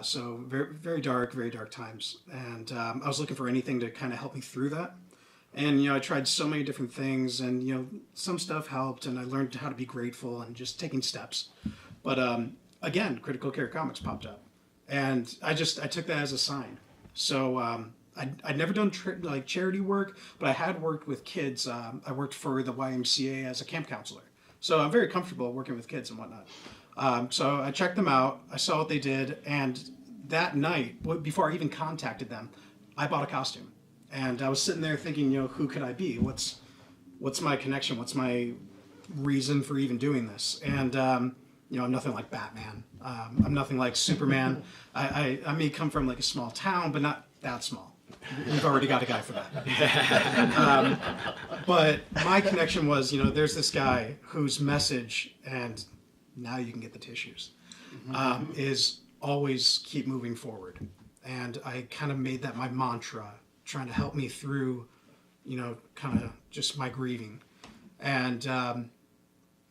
So very, very dark times. And I was looking for anything to kind of help me through that. And, I tried so many different things and, some stuff helped and I learned how to be grateful and just taking steps. But again, Critical Care Comics popped up and I took that as a sign. So I'd never done charity work, but I had worked with kids. I worked for the YMCA as a camp counselor. So I'm very comfortable working with kids and whatnot. So I checked them out. I saw what they did. And that night, before I even contacted them, I bought a costume. And I was sitting there thinking, who could I be? What's my connection? What's my reason for even doing this. And you know, I'm nothing like Batman. I'm nothing like Superman. I may come from like a small town, but not that small. We've already got a guy for that. But my connection was, you know, there's this guy whose message, and now you can get the tissues, is always keep moving forward. And I kind of made that my mantra, trying to help me through, you know, kind of just my grieving. And,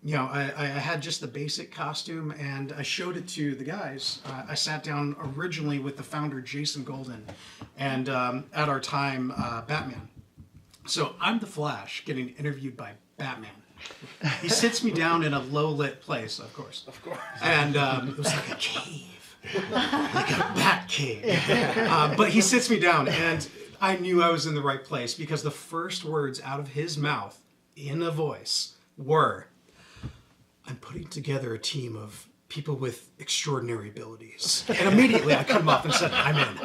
you know, I had just the basic costume, and I showed it to the guys. I sat down originally with the founder, Jason Golden, and at our time, Batman. So I'm the Flash getting interviewed by Batman. He sits me down in a low-lit place, of course. Of course. And it was like a cave, like a bat cave. But he sits me down, and I knew I was in the right place because the first words out of his mouth in a voice were, "I'm putting together a team of people with extraordinary abilities." And immediately I cut him off and said, "I'm in."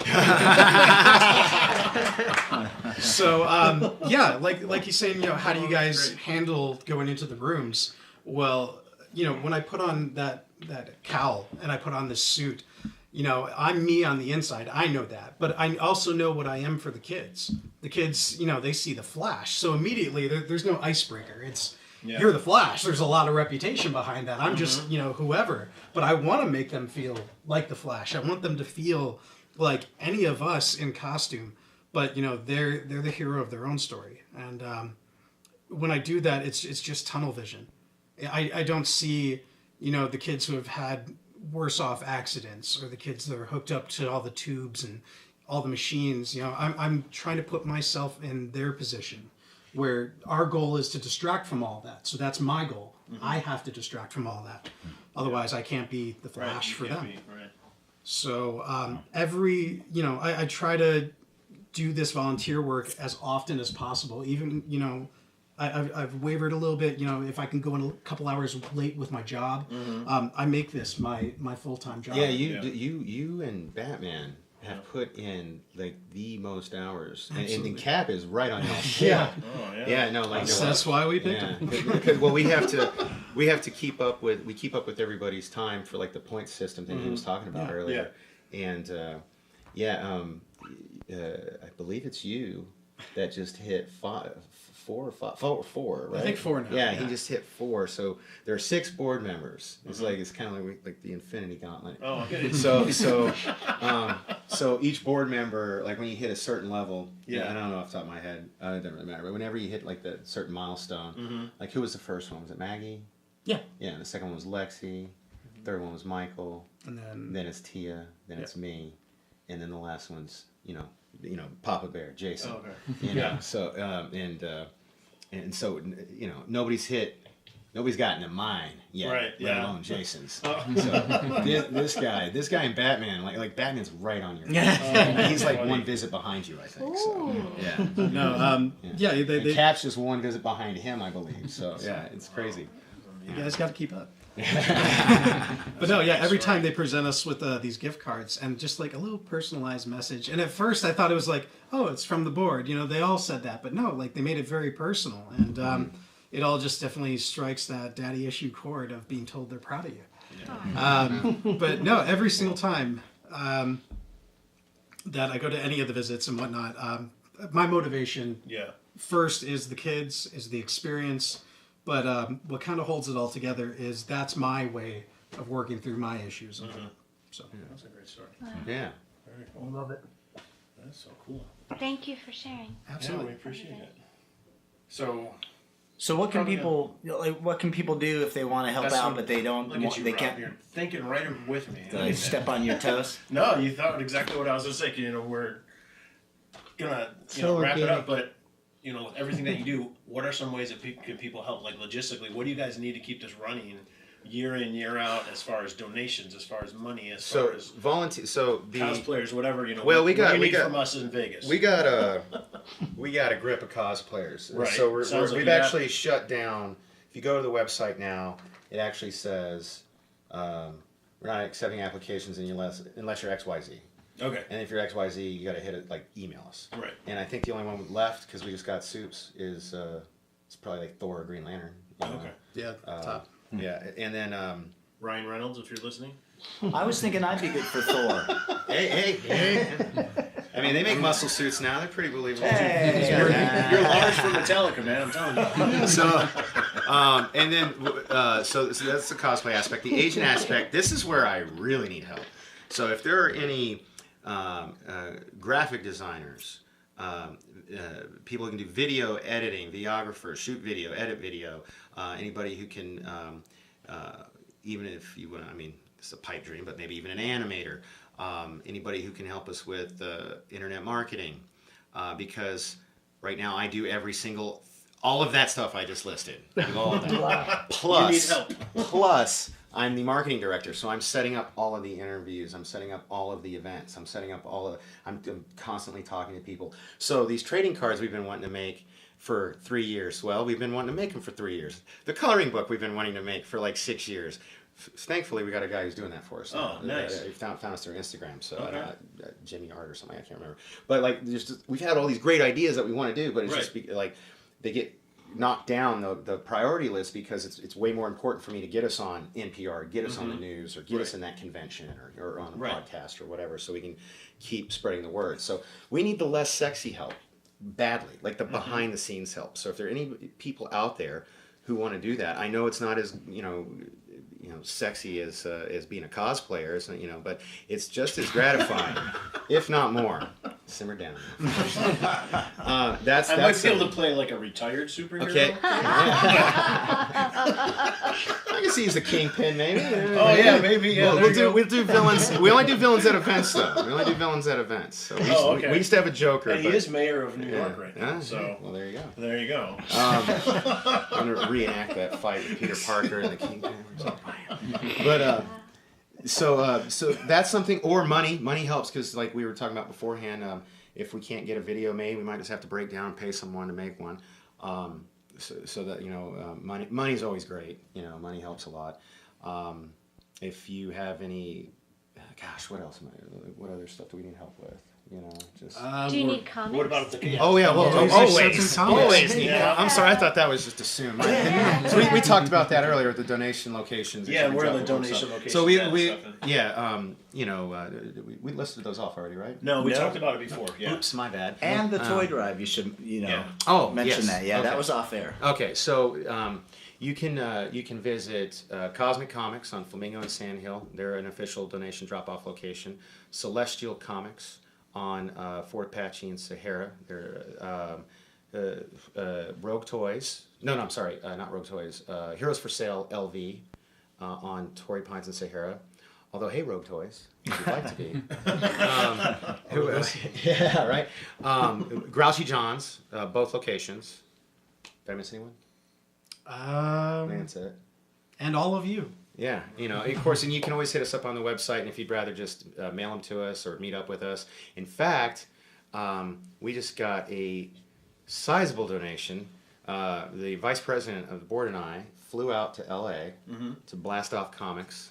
So, yeah, like he's saying, you know, how do you guys handle going into the rooms? Well, you know, when I put on that cowl and I put on this suit, you know, I'm me on the inside. I know that. But I also know what I am for the kids. The kids, you know, they see the Flash. So immediately there's no icebreaker. It's, you're the Flash. There's a lot of reputation behind that. I'm just, you know, whoever. But I want to make them feel like the Flash. I want them to feel like any of us in costume. But, you know, they're the hero of their own story. And when I do that, it's just tunnel vision. I don't see, you know, the kids who have had worse off accidents, or the kids that are hooked up to all the tubes and all the machines. You know, I'm trying to put myself in their position, where our goal is to distract from all that. So that's my goal. I have to distract from all that. Otherwise, I can't be the Flash for them. Right. So you know, I try to do this volunteer work as often as possible. Even, you know, I've wavered a little bit. You know, if I can go in a couple hours late with my job, I make this my full-time job. Yeah, you and Batman have put in like the most hours, and Cap is right on your Yeah. Oh, yeah. Yeah, no, like That's why we picked him. Because, well, we have to keep up with everybody's time for like the point system thing he was talking about earlier, and I believe it's you that just hit four, right? I think 4 now. Yeah, he just hit 4. So there are 6 board members. It's kind of like the Infinity Gauntlet. Oh, okay. So each board member, like when you hit a certain level, Yeah. I don't know off the top of my head, it doesn't really matter. But whenever you hit like the certain milestone, like who was the first one? Was it Maggie? Yeah. Yeah. The second one was Lexi. Third one was Michael. And Then it's Tia. Then it's me, and then the last one's you know Papa Bear, Jason. Oh, okay. You know, so and so you know nobody's gotten to mine yet, Right, let yeah. alone Jason's. So this guy and Batman, like Batman's right on your head. He's like one visit behind you, I think. So yeah, no, and Cap's just one visit behind him, I believe. So yeah, it's crazy. you guys got to keep up. But no, yeah, every time they present us with these gift cards and just like a little personalized message. And at first I thought it was like, oh, it's from the board. You know, they all said that. But no, like they made it very personal. And it all just definitely strikes that daddy issue chord of being told they're proud of you. But no, every single time that I go to any of the visits and whatnot, my motivation first is the kids, is the experience. But what kind of holds it all together is that's my way of working through my issues. So That's a great story. Yeah. Very cool. I love it. That's so cool. Thank you for sharing. absolutely. Yeah, we appreciate it. So So what can people do if they want to help That's out, what- but they don't? look at you, They Rob. can't. You're thinking right with me. Did I step on your toes? No, you thought exactly what I was going to say. You know, we're gonna So wrap it organic. up, but you know, with everything that you do, what are some ways that can people help? Like logistically, what do you guys need to keep this running year in, year out, as far as donations, as far as money, as far as volunteer. So the cosplayers, whatever you know. Well, what we do you got- need from us in Vegas. we got a grip of cosplayers. Right. So Sounds like we've you got- actually shut down. If you go to the website now, it actually says we're not accepting applications unless you're XYZ. Okay. And if you're XYZ, you got to hit it like email us. Right. And I think the only one left because we just got soups is it's probably like Thor or Green Lantern. Okay. Yeah, top. Yeah, and then Ryan Reynolds, if you're listening. I was thinking I'd be good for Thor. hey. I mean, they make muscle suits now. They're pretty believable. Hey. You're Lars from Metallica, man. I'm telling you. So, and then, so that's the cosplay aspect. The Asian aspect, this is where I really need help. So if there are any graphic designers, people who can do video editing, videographers, shoot video, edit video, anybody who can, even if you want to, I mean, it's a pipe dream, but maybe even an animator, anybody who can help us with internet marketing, because right now I do all of that stuff I just listed. I do all of that. Plus, You need help. plus, I'm the marketing director, so I'm setting up all of the interviews. I'm setting up all of the events. I'm setting up I'm constantly talking to people. So these trading cards we've been wanting to make for 3 years. Well, we've been wanting to make them for 3 years. The coloring book we've been wanting to make for like 6 years. Thankfully, we got a guy who's doing that for us. Oh, nice. He found us through Instagram, so Okay. Jimmy Art or something, I can't remember. But like, we've had all these great ideas that we want to do, but it's Right. just like they get knocked down the priority list because it's way more important for me to get us on NPR, get us on the news, or get us in that convention, or on a podcast or whatever, so we can keep spreading the word. So we need the less sexy help badly, like the behind the scenes help. So if there are any people out there who want to do that, I know it's not as sexy as being a cosplayer, but it's just as gratifying, if not more. Simmer down. I might be able to play like a retired superhero. Okay. I can see he's a kingpin, maybe. Oh yeah, maybe. Yeah. We'll do villains. We only do villains at events, though. We only do villains at events. So we used to have a Joker. And he is mayor of New York right now. So well, there you go. There you go. I'm gonna reenact that fight with Peter Parker and the Kingpin. But so that's something. Or money. Money helps because, like we were talking about beforehand, if we can't get a video made, we might just have to break down and pay someone to make one. So that money's always great. Money helps a lot. If you have any, what else? What other stuff do we need help with? Do you need comics? What about the? Oh yeah, well, always. Need Yeah. I'm sorry, I thought that was just assumed. So we talked about that earlier with the donation locations. Yeah, where are the donation locations? So we listed those off already, right? No, we talked about it before. Yeah. Oops, my bad. And the toy drive, you should mention yes. that. Yeah, Okay. that was off air. Okay, so you can visit Cosmic Comics on Flamingo and Sand Hill. They're an official donation drop-off location. Celestial Comics on Fort Apache and Sahara. They're Rogue Toys. No, I'm sorry, not Rogue Toys. Heroes for Sale LV on Torrey Pines and Sahara. Although, hey, Rogue Toys, if you'd like to be. Yeah, right. Grouchy John's, both locations. Did I miss anyone? That's it. And all of you. Yeah, of course, and you can always hit us up on the website, and if you'd rather just mail them to us or meet up with us. In fact, we just got a sizable donation. The vice president of the board and I flew out to L.A. To Blast Off Comics,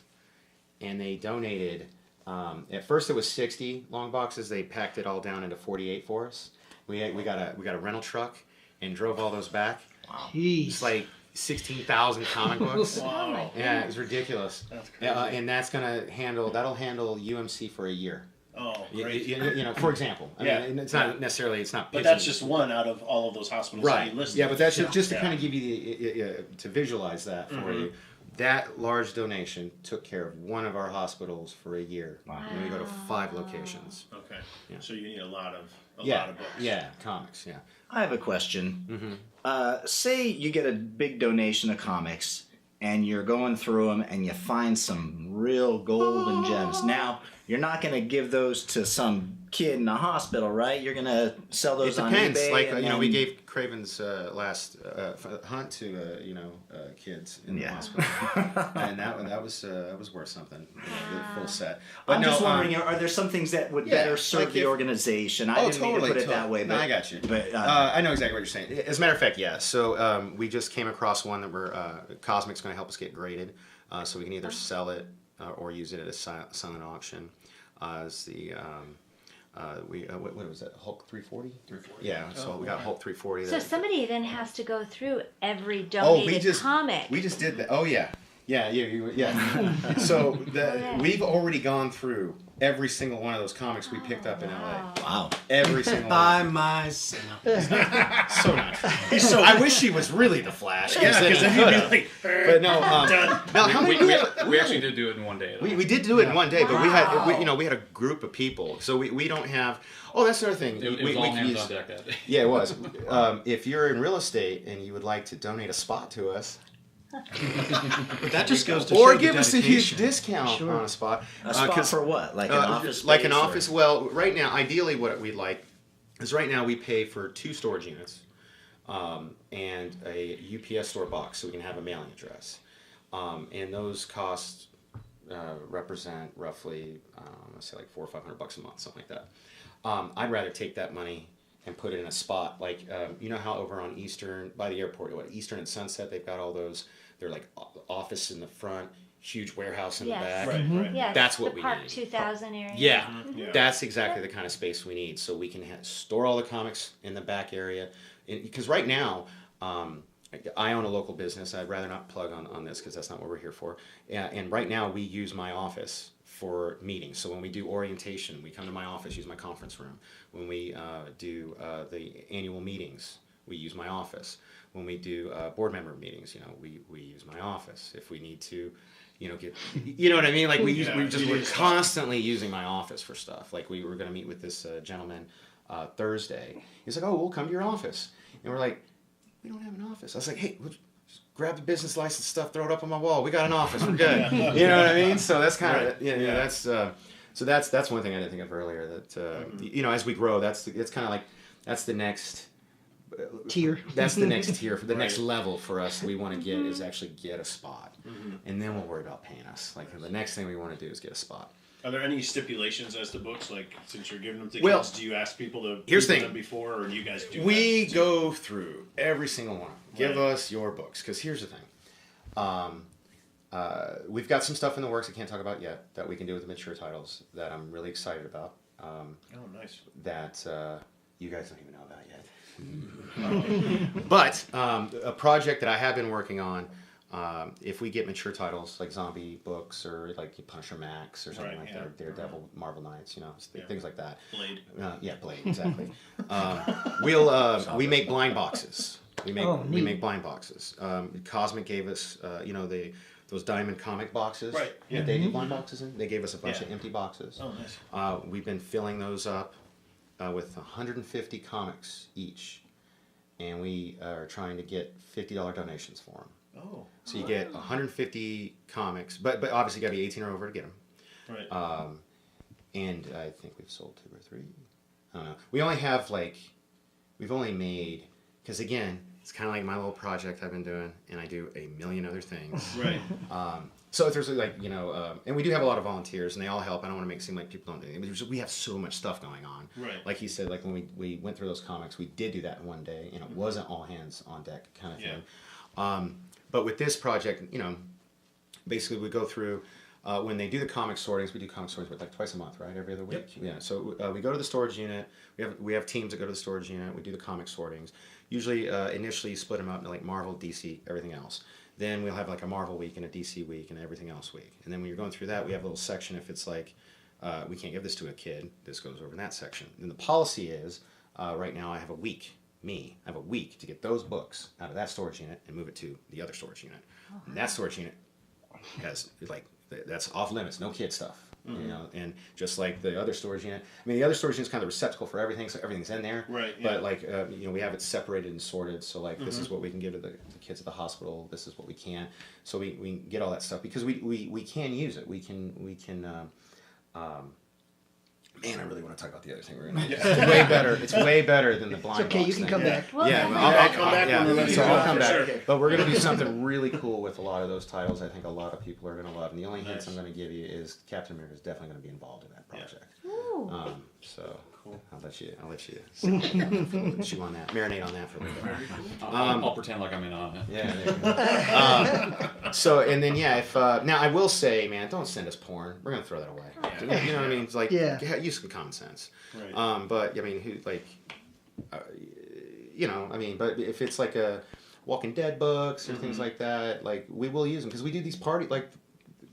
and they donated, at first it was 60 long boxes. They packed it all down into 48 for us. We got a rental truck and drove all those back. Wow. It's like 16,000 comic books. Wow. Yeah, it's ridiculous. That's crazy. And that'll handle UMC for a year. Oh, great. For example. I mean, it's not necessarily, But pitching. that's just one out of all of those hospitals that you listed. Yeah, but that's just to kind of give you to visualize that for you. That large donation took care of one of our hospitals for a year. Wow. And we go to 5 locations. Okay. Yeah. So you need a lot of books. Yeah, comics, yeah. I have a question. Say you get a big donation of comics, and you're going through them, and you find some real golden gems. Now, you're not going to give those to some kid in a hospital, right? You're going to sell those on eBay. It depends. Like, and we gave Craven's last hunt to kids in the hospital, and that was worth something. The full set. But I'm just wondering, are there some things that would better serve the organization? I didn't mean to put it that way, but I got you. But I know exactly what you're saying. As a matter of fact, yeah. So we just came across one that Cosmic's going to help us get graded, so we can either sell it or use it at a silent auction. what was that? Hulk 340? 340. Yeah, so we got Hulk 340. So somebody then has to go through every donated comic. We just did that. Oh yeah. Yeah. So we've already gone through every single one of those comics we picked up in LA. Wow. Every single By one. myself. So not true. I wish he was really the Flash. Yeah, because then you'd be like, But no. Now how many? We actually did do it in one day. Though. We did do it in one day, but we had a group of people, so we don't have. Oh, that's another thing. It was all hands on deck that day. Yeah, it was. If you're in real estate and you would like to donate a spot to us, But that just goes to or show give the us a huge dedication. discount on a spot. A spot for what? Like an office Like an space, or- office. Well, right now, ideally, what we'd like is right now we pay for 2 storage units and a UPS store box, so we can have a mailing address. And those costs represent roughly, let's say, like $400 or $500 a month, something like that. I'd rather take that money and put it in a spot like you know how over on Eastern by the airport, Eastern and Sunset, they've got all those. They're like office in the front, huge warehouse in the back. Right. Yes, That's what the we Park need. 2000 area. Yeah, Yeah. that's exactly the kind of space we need, so we can store all the comics in the back area. Because right now, I own a local business. I'd rather not plug on this because that's not what we're here for. And right now, we use my office for meetings. So when we do orientation, we come to my office, use my conference room. When we do the annual meetings, we use my office. When we do board member meetings, we use my office. If we need to, get, you know what I mean? Like we're constantly using my office for stuff. Like we were going to meet with this gentleman Thursday. He's like, "Oh, we'll come to your office," and we're like, "We don't have an office." I was like, "Hey, just grab the business license stuff, throw it up on my wall. We got an office. We're good." You know what I mean? So that's kind of that's so that's one thing I didn't think of earlier. That as we grow, it's kind of like that's the next. Tier. That's the next tier. For the next level for us, we want to get is actually get a spot, and then we'll worry about paying us. Like the next thing we want to do is get a spot. Are there any stipulations as to books? Like, since you're giving them to Well, kids, do you ask people to here's the read thing. them before, or do you guys do We that? go through every single one. Give Right. us your books, because here's the thing. We've got some stuff in the works I can't talk about yet that we can do with the mature titles that I'm really excited about. Oh, nice. That you guys don't even know about yet. But a project that I have been working on, if we get mature titles like zombie books or like Punisher Max or something Right, like yeah. that, Daredevil, Marvel Knights, things like that. Blade. Blade, exactly. We make blind boxes. We make blind boxes. Cosmic gave us, those diamond comic boxes. Right, yeah. That they do blind boxes in. They gave us a bunch Yeah. of empty boxes. Oh, nice. We've been filling those up with 150 comics each, and we are trying to get $50 donations for them. Oh. So you get 150 comics, but obviously you got to be 18 or over to get them. Right. And I think we've sold 2 or 3. I don't know. We only have we've only made, because again, it's kind of like my little project I've been doing, and I do a million other things. Right. So if there's and we do have a lot of volunteers, and they all help. I don't want to make it seem like people don't do anything. We have so much stuff going on. Right. Like he said, like when we went through those comics, we did do that in one day, and it wasn't all hands on deck kind of thing. But with this project, basically we go through, when they do the comic sortings, we do comic sortings like twice a month, right? Every other week. Yep. Yeah. So we go to the storage unit. We have teams that go to the storage unit. We do the comic sortings. Usually, initially, you split them up into like Marvel, DC, everything else. Then we'll have like a Marvel week and a DC week and everything else week. And then when you're going through that, we have a little section. If it's like, we can't give this to a kid, this goes over in that section. And the policy is, right now I have a week. I have a week to get those books out of that storage unit and move it to the other storage unit. And that storage unit has that's off limits, no kid stuff. And just like the other storage unit, the other storage unit is kind of the receptacle for everything, so everything's in there. Right. Yeah. But we have it separated and sorted. So this is what we can give to the kids at the hospital. This is what we can't. So we get all that stuff because we can use it. We can. Man, I really want to talk about the other thing we're gonna. It's way better. It's way better than the blind. It's okay, box you can thing. come back. Well, Yeah, then- I'll come back when we're ready So to I'll go, come for back. sure. But we're going to do something really cool with a lot of those titles. I think a lot of people are going to love. And the only hints Nice. I'm going to give you is Captain America is definitely going to be involved in that project. Ooh. So Cool. I'll let you chew on that, marinate on that for a little bit. I'll pretend like I'm in on it. Yeah. There you go. So and then if now I will say, man, don't send us porn. We're gonna throw that away. Yeah. You know what I mean? It's like use some common sense. Right. But I mean, who like, I mean, but if it's like a Walking Dead books or things like that, like we will use them because we do these party like.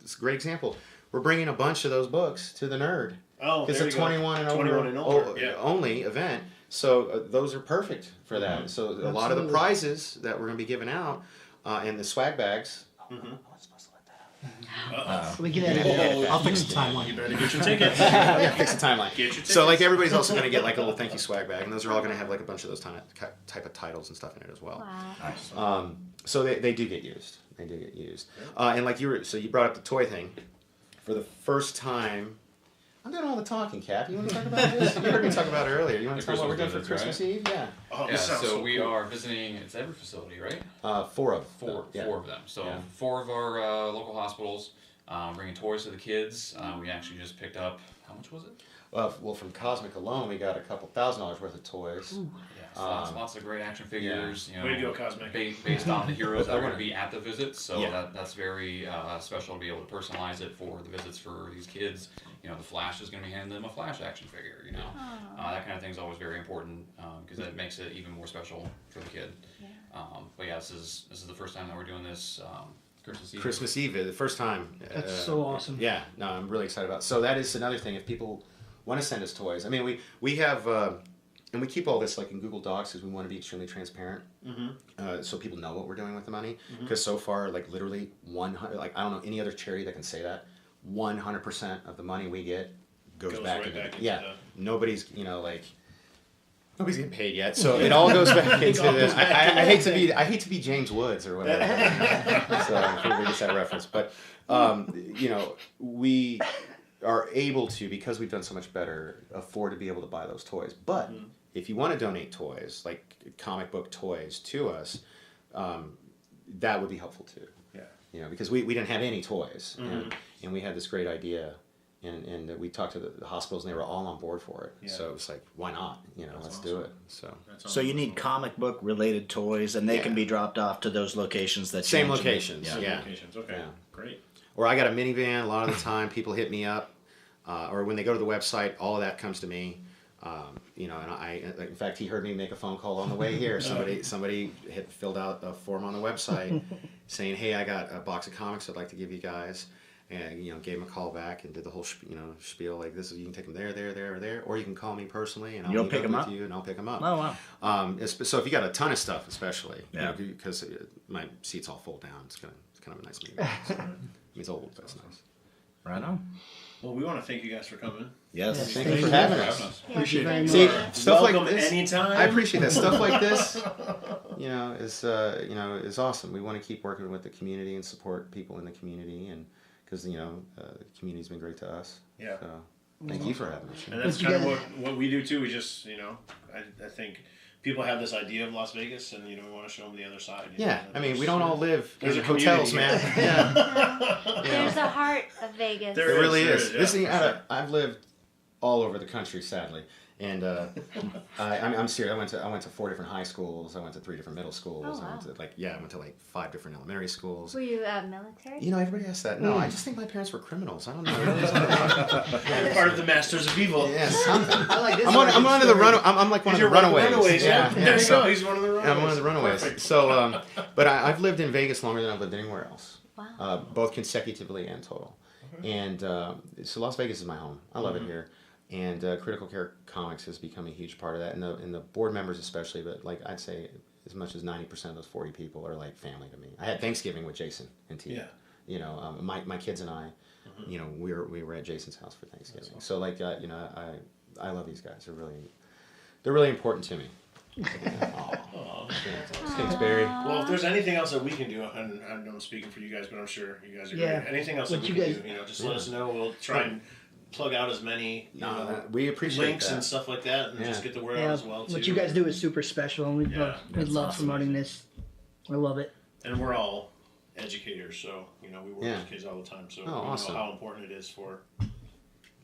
It's a great example. We're bringing a bunch of those books to the Nerd. Oh, it's a 21 and over only event. So those are perfect for that. So a lot of the prizes that we're going to be giving out and the swag bags. We can I'll fix the timeline. You better get your tickets. Fix the timeline. Get your tickets. So like everybody's also going to get like a little thank you swag bag, and those are all going to have like a bunch of those type of titles and stuff in it as well. Wow. So they do get used. They do get used. And like you brought up the toy thing. For the first time, I'm doing all the talking, Cap. You want to talk about this? You heard me talk about it earlier. You want to talk about what we're doing for Christmas Eve? Yeah. Oh, Yeah, so we are visiting, it's every facility, right? Four of Four of them. So 4 of our local hospitals, bringing toys to the kids. We actually just picked up, how much was it? Well, from Cosmic alone, we got a couple $1,000s worth of toys. Yeah, lots of great action figures. You know, way to go, Cosmic. Based on the heroes that are going to be at the visits, so that's very special to be able to personalize it for the visits for these kids. You know, the Flash is going to be handing them a Flash action figure. You know, that kind of thing is always very important because that makes it even more special for the kid. But yeah, this is the first time that we're doing this. Christmas Eve, the first time. That's so awesome. Yeah, no, I'm really excited about it. So that is another thing. If people want to send us toys, I mean, we have, and we keep all this like in Google Docs because we want to be extremely transparent, so people know what we're doing with the money. Because so far, like literally 100, like I don't know any other charity that can say that 100% of the money we get goes back into nobody's nobody's getting paid yet, so it all goes back into this. I hate to be James Woods or whatever. So everybody gets that reference, but we are able to, because we've done so much better, afford to be able to buy those toys. But if you want to donate toys, like comic book toys, to us, that would be helpful too. Yeah. Because we didn't have any toys, and we had this great idea. And we talked to the hospitals, and they were all on board for it. Yeah. So it's like, why not? Let's do it. So you need comic book related toys, and they can be dropped off to those locations that same locations. Locations. Okay. Yeah. Great. Or I got a minivan. A lot of the time, people hit me up, or when they go to the website, all of that comes to me. And I, in fact, he heard me make a phone call on the way here. Somebody had filled out a form on the website saying, "Hey, I got a box of comics I'd like to give you guys." And gave him a call back and did the whole spiel like this. You can take them there, or you can call me personally and I'll pick them up with you and I'll pick them up. Oh wow! So if you got a ton of stuff, especially because my seats all fold down, it's kind of a nice meeting. So, it's old, but it's nice. Right on. Well, we want to thank you guys for coming. Yes, thank you for having us. Appreciate it. See, stuff Welcome like this. Anytime. I appreciate that. Stuff like this, is awesome. We want to keep working with the community and support people in the community and. Because the community's been great to us. Yeah. So thank you for having us. And that's kind of what we do too. We just I think people have this idea of Las Vegas, and we want to show them the other side. I mean we don't all live in hotels, man. There's a heart of Vegas. There really is. I've lived all over the country, sadly. And I'm serious. I went to 4 different high schools. I went to 3 different middle schools. Oh, wow. I went to 5 different elementary schools. Were you military? Everybody asks that. No, I just think my parents were criminals. I don't know. You're part of the Masters of Evil. Yeah, something. I like this. I'm one of the I'm like one of the runaways. Yeah. There you go. He's one of the runaways. I'm one of the runaways. Perfect. So, but I've lived in Vegas longer than I've lived anywhere else. Wow. Both consecutively and total. And so Las Vegas is my home. I love it here. And Critical Care Comics has become a huge part of that, and the board members especially. But I'd say as much as 90% of those 40 people are like family to me. I had Thanksgiving with Jason and T. Yeah. My kids and I, we were at Jason's house for Thanksgiving. Awesome. So I love these guys. They're really important to me. Thanks, Barry. Well, if there's anything else that we can do, and I'm speaking for you guys, but I'm sure you guys are great. Anything else that we can do, just let us know. We'll try and plug out as many we appreciate links that. and stuff like that, and just get the word out as well too. What you guys do is super special, and we'd love promoting this. I love it. And we're all educators, so we work with kids all the time, so we know how important it is for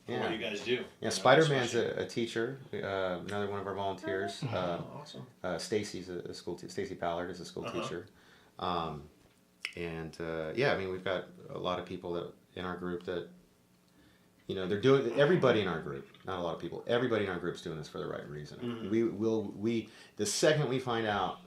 what you guys do. Yeah, Spider-Man's a teacher, another one of our volunteers. Awesome. Stacy's a school Stacy Ballard is a school teacher. And yeah, I mean, we've got a lot of people that in our group that, you know, they're doing, everybody in our group, not a lot of people, everybody in our group's doing this for the right reason. Mm-hmm. The second we find out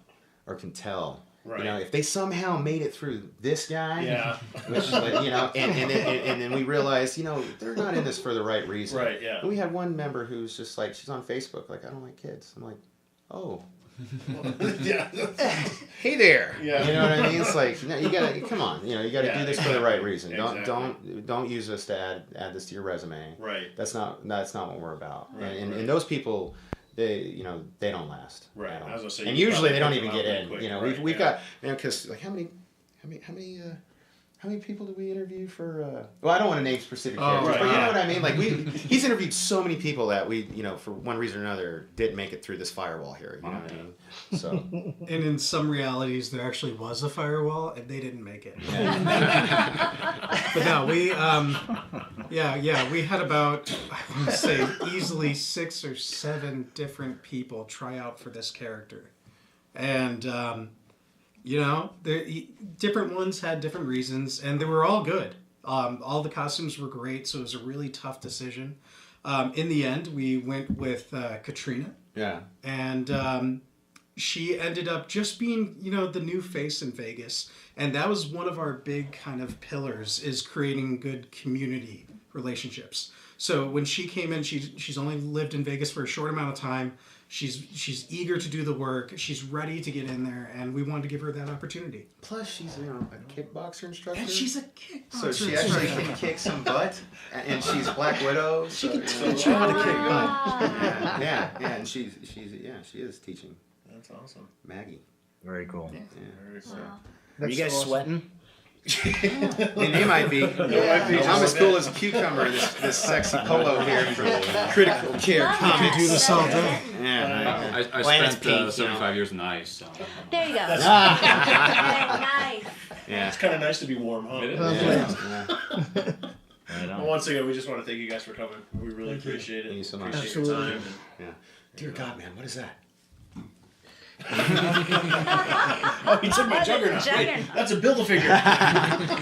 or can tell, Right. you know, if they somehow made it through this guy, Yeah. which is like, you know, and then we realize, you know, they're not in this for the right reason. Right, yeah. And we had one member who's just like, she's on Facebook, like, I don't like kids. I'm like, oh. Yeah. Hey there. Yeah. You know what I mean? It's like, no, you gotta, come on, you know, you gotta Yeah, do this for the right reason. exactly. Don't use this to add this to your resume. Right. That's not what we're about. Right, And those people, they don't last. Right. at all. I was gonna say, and you usually they don't probably even pick get them out in. really You know, quick, we've right, got, you know, because like how many people did we interview for? Well, I don't want to name specific characters, right. but you know what I mean. Like he's interviewed so many people that we, you know, for one reason or another, didn't make it through this firewall here. You know what I mean? So. And in some realities, there actually was a firewall, and they didn't make it. But no, we had about, I want to say, easily 6 or 7 different people try out for this character, and you know, different ones had different reasons, and they were all good. All the costumes were great, so it was a really tough decision. In the end, we went with Katrina. Yeah. And she ended up just being, you know, the new face in Vegas. And that was one of our big kind of pillars, is creating good community relationships. So when she came in, she's only lived in Vegas for a short amount of time. She's eager to do the work. She's ready to get in there, and we wanted to give her that opportunity. Plus, she's, you know, a kickboxer instructor. And she's a kickboxer. So she actually can kick some butt, and she's Black Widow. She so, can you teach know, you how to kick butt. yeah, and she is teaching That's awesome. Maggie. Very cool. Very cool. Wow. Are you guys sweating? And they might be. I'm as cool as a cucumber. This sexy polo here from Critical Care Love I Comics. could do this all day. Yeah. I Well, spent it's pink, 75 years in ice. So. There you go. Very nice. Yeah. It's kind of nice to be warm, huh? It is. Yeah. Right Well, on. once again, we just want to thank you guys for coming. We really appreciate it. Thank you so much. Appreciate your time. Yeah. Dear God, man, what is that? Oh, he took my juggernaut. Wait, Juggernaut. that's a Build-A-Figure.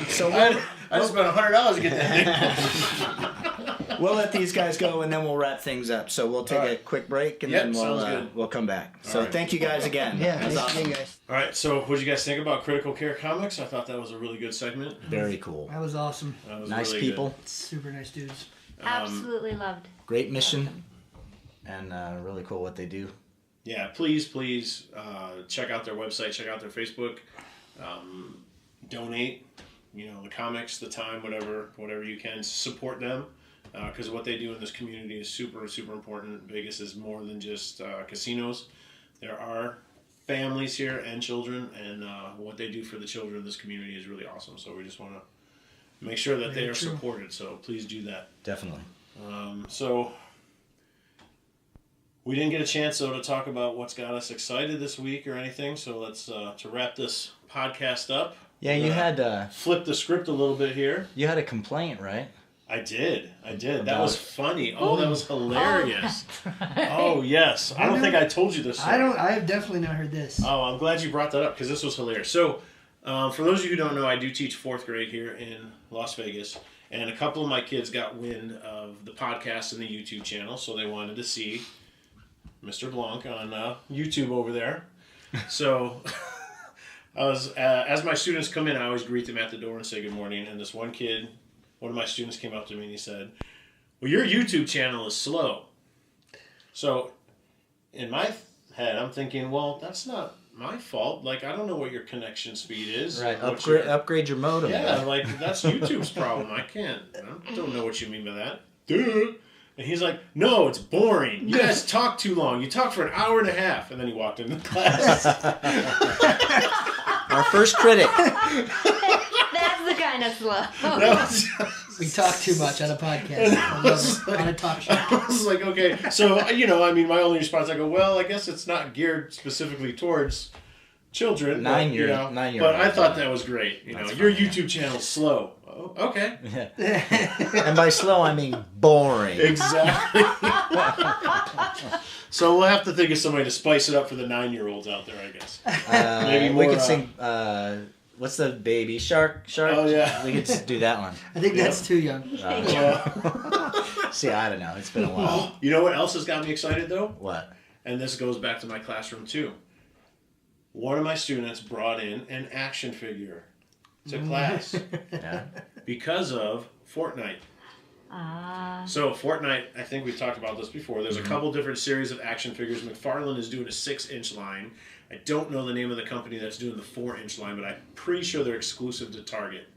So I just spent $100 to get that. we'll let these guys go, and then we'll wrap things up. So we'll take All a right. quick break, and Yep, then sounds good. we'll come back. So right. thank you guys again. Yeah, That's nice awesome. seeing you guys. All right, so what did you guys think about Critical Care Comics? I thought that was a really good segment. Very cool. That was awesome. That was Nice really people. Super nice dudes. Absolutely loved. Great mission, and really cool what they do. Yeah, please check out their website, check out their Facebook, donate, you know, the comics, the time, whatever you can, support them, because what they do in this community is super, super important. Vegas is more than just casinos. There are families here and children, and what they do for the children in this community is really awesome. So we just want to make sure that they are supported, so please do that. Definitely. So we didn't get a chance though to talk about what's got us excited this week or anything. So let's to wrap this podcast up. Yeah, you had Flip the script a little bit here. you had a complaint, right? I did. That About- was funny. Oh, that was hilarious. Oh yes. I don't think I told you this. Story. I have definitely not heard this. Oh, I'm glad you brought that up because this was hilarious. So, for those of you who don't know, I do teach 4th grade here in Las Vegas, and a couple of my kids got wind of the podcast and the YouTube channel, so they wanted to see Mr. Blanc on YouTube over there. So, I was as my students come in, I always greet them at the door and say good morning. And this one of my students came up to me and he said, "Well, your YouTube channel is slow." So, in my head, I'm thinking, well, that's not my fault. Like, I don't know what your connection speed is. Right. What's your- Upgrade your modem. Yeah, man. like, that's YouTube's problem. I don't know what you mean by that. Duh. And he's like, "No, it's boring. You guys talk too long. You talk for an hour and a half." And then he walked into class. Our first critic. That's the kind of slow. We talk too much on a podcast. On a talk show. I was like, okay. So, you know, I mean, my only response, I go, well, I guess it's not geared specifically towards children. But Nine-year-old. I thought that was so That's your funny, YouTube channel's slow. Oh, okay. And by slow, I mean boring. Exactly. So we'll have to think of somebody to spice it up for the 9-year-olds out there, I guess. Maybe we more, could sing what's the baby shark? Oh, yeah. We could just do that one. I think that's too young. See, I don't know. It's been a while. You know what else has got me excited though? What? And this goes back to my classroom too. One of my students brought in an action figure to class Yeah. because of Fortnite. So Fortnite, I think we talked about this before. There's a couple different series of action figures. McFarlane is doing a 6-inch line. I don't know the name of the company that's doing the 4-inch line, but I'm pretty sure they're exclusive to Target.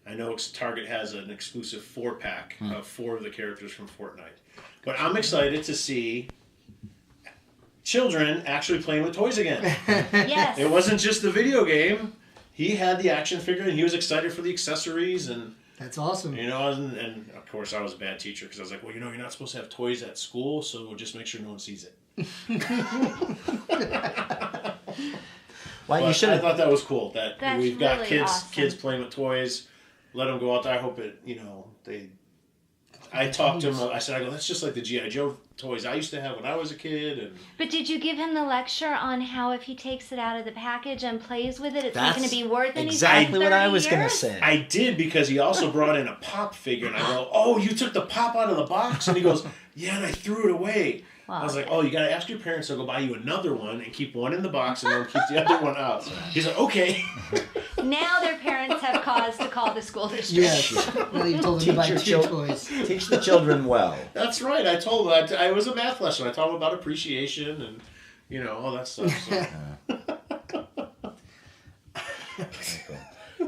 I know Target has an exclusive 4-pack of 4 of the characters from Fortnite. But I'm excited to see children actually playing with toys again. Yes. It wasn't just the video game. He had the action figure, and he was excited for the accessories, and That's awesome. you know, and of course I was a bad teacher because I was like, well, you know, you're not supposed to have toys at school, so just make sure no one sees it. Why But you should I have? thought that was cool that That's we've got really kids awesome. playing with toys. Let them go out there. I hope it, you know, they. I talked to him. I said, I go, that's just like the G.I. Joe toys I used to have when I was a kid, and But did you give him the lecture on how if he takes it out of the package and plays with it, it's not That's going to be worth anything? exactly what I was going gonna to say. I did because he also brought in a pop figure, and I go, oh, you took the pop out of the box, and he goes, yeah, and I threw it away. I was like, oh, you got to ask your parents to go buy you another one and keep one in the box and then keep the other one out. He's like, okay. Now their parents have cause to call the school district. Yes. Well, you told them to buy Teach 2 your toys. Teach the children well. That's right. I told him. I was a math lesson. I taught him about appreciation and, you know, all that stuff. So.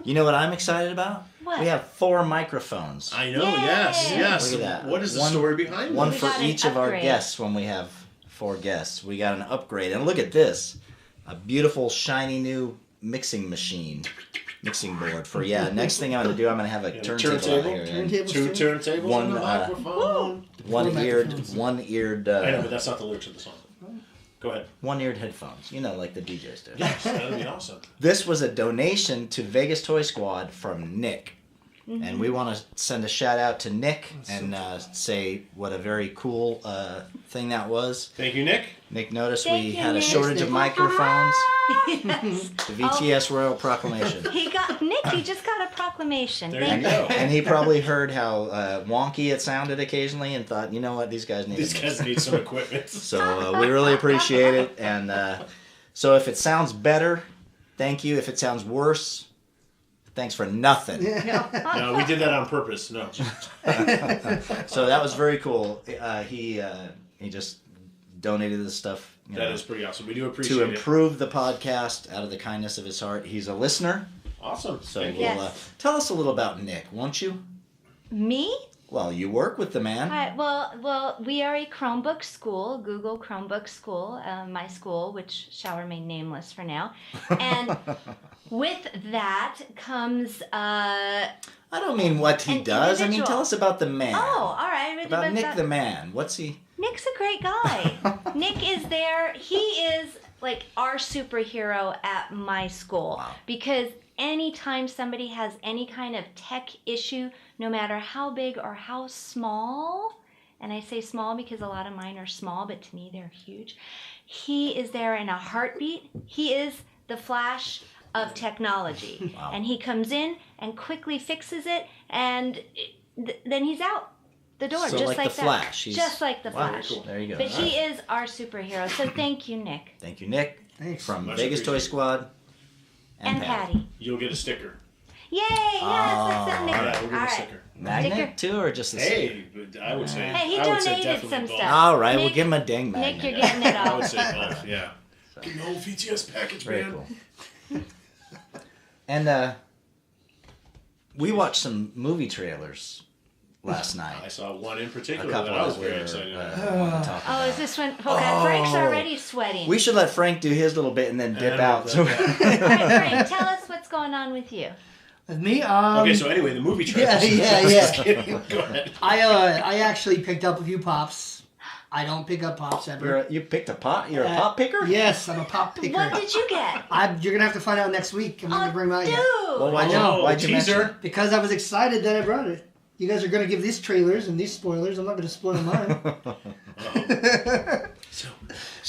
You know what I'm excited about? What? We have 4 microphones. I know, Yay! yes. Look at that. What is the One- story behind One it? We for got an each of our upgrade. guests when we have 4 guests. We got an upgrade. And look at this. A beautiful, shiny new mixing board for, next thing I'm going to do, I'm going to have a turntable out turntable? here. Turntables 2 too? turntables One, and a microphone. microphones. One-eared, I know, but that's not the lyrics of the song. Go ahead. one-eared headphones. You know, like the DJs do. Yes, that would be awesome. This was a donation to Vegas Toy Squad from Nick. And we want to send a shout out to Nick and say what a very cool thing that was. Thank you, Nick. Nick noticed Thank we you, had a Nick. shortage of microphones. Yes. The VTS Royal Proclamation. He just got a proclamation. There you Thank go. And he probably heard how wonky it sounded occasionally and thought, you know what, these guys need These it. guys need some equipment. So we really appreciate it. And so if it sounds better, thank you. If it sounds worse, thanks for nothing. No, we did that on purpose. No. So that was very cool. He just donated this stuff. You That know, is pretty awesome. We do appreciate to it. improve the podcast out of the kindness of his heart. He's a listener. Awesome. So Thank we'll, you. Yes. tell us a little about Nick, won't you? Me? Well, you work with the man. Hi, well, we are a Chromebook school, Google Chromebook school, my school, which shall remain nameless for now. And with that comes, I don't mean what he An does. I mean, individual. tell us about the man. oh, all right. About Nick the man. What's he? Nick's a great guy. Nick is there. He is like our superhero at my school. Wow. Because anytime somebody has any kind of tech issue, no matter how big or how small, and I say small because a lot of mine are small, but to me they're huge, he is there in a heartbeat. He is the Flash of technology. Wow. And he comes in and quickly fixes it, and then he's out the door, So just like like the that. Flash. He's- Just like the Wow, Flash. cool. There you go. But All he is our superhero. So thank you, Nick. Thank you, Nick. Thanks. From Much Vegas Toy appreciated. Squad. And Patty. You'll get a sticker. Yay! Yes, that's Nick. All right, we'll give All a right. sticker. Magnet Sticker. too, or just a Hey, but I would say. Hey, he I would say donated definitely some both. stuff. All right, we'll Nick- give him a dang magnet. Nick, you're getting it I all. would say both. Yeah. Give me the whole VTS package, Very man. cool. And we watched some movie trailers last night. I saw one in A particular couple that I was that very we're excited about. wanna talk Oh, about. is this one? Okay, Frank's already sweating. We should let Frank do his little bit and then dip And out. we'll So dip out. All right, Frank, tell us what's going on with you. With me, Okay, so anyway, the movie trailer. yeah. Just kidding. Go ahead. I actually picked up a few pops. I don't pick up pops ever. you picked a pot. You're a pop picker. Yes, I'm a pop picker. What did you get? You're gonna have to find out next week. I'm not gonna bring mine Dude! yet. Well, why'd I know. you, why'd you Teaser. mention it? Because I was excited that I brought it. You guys are gonna give these trailers and these spoilers. I'm not gonna spoil mine.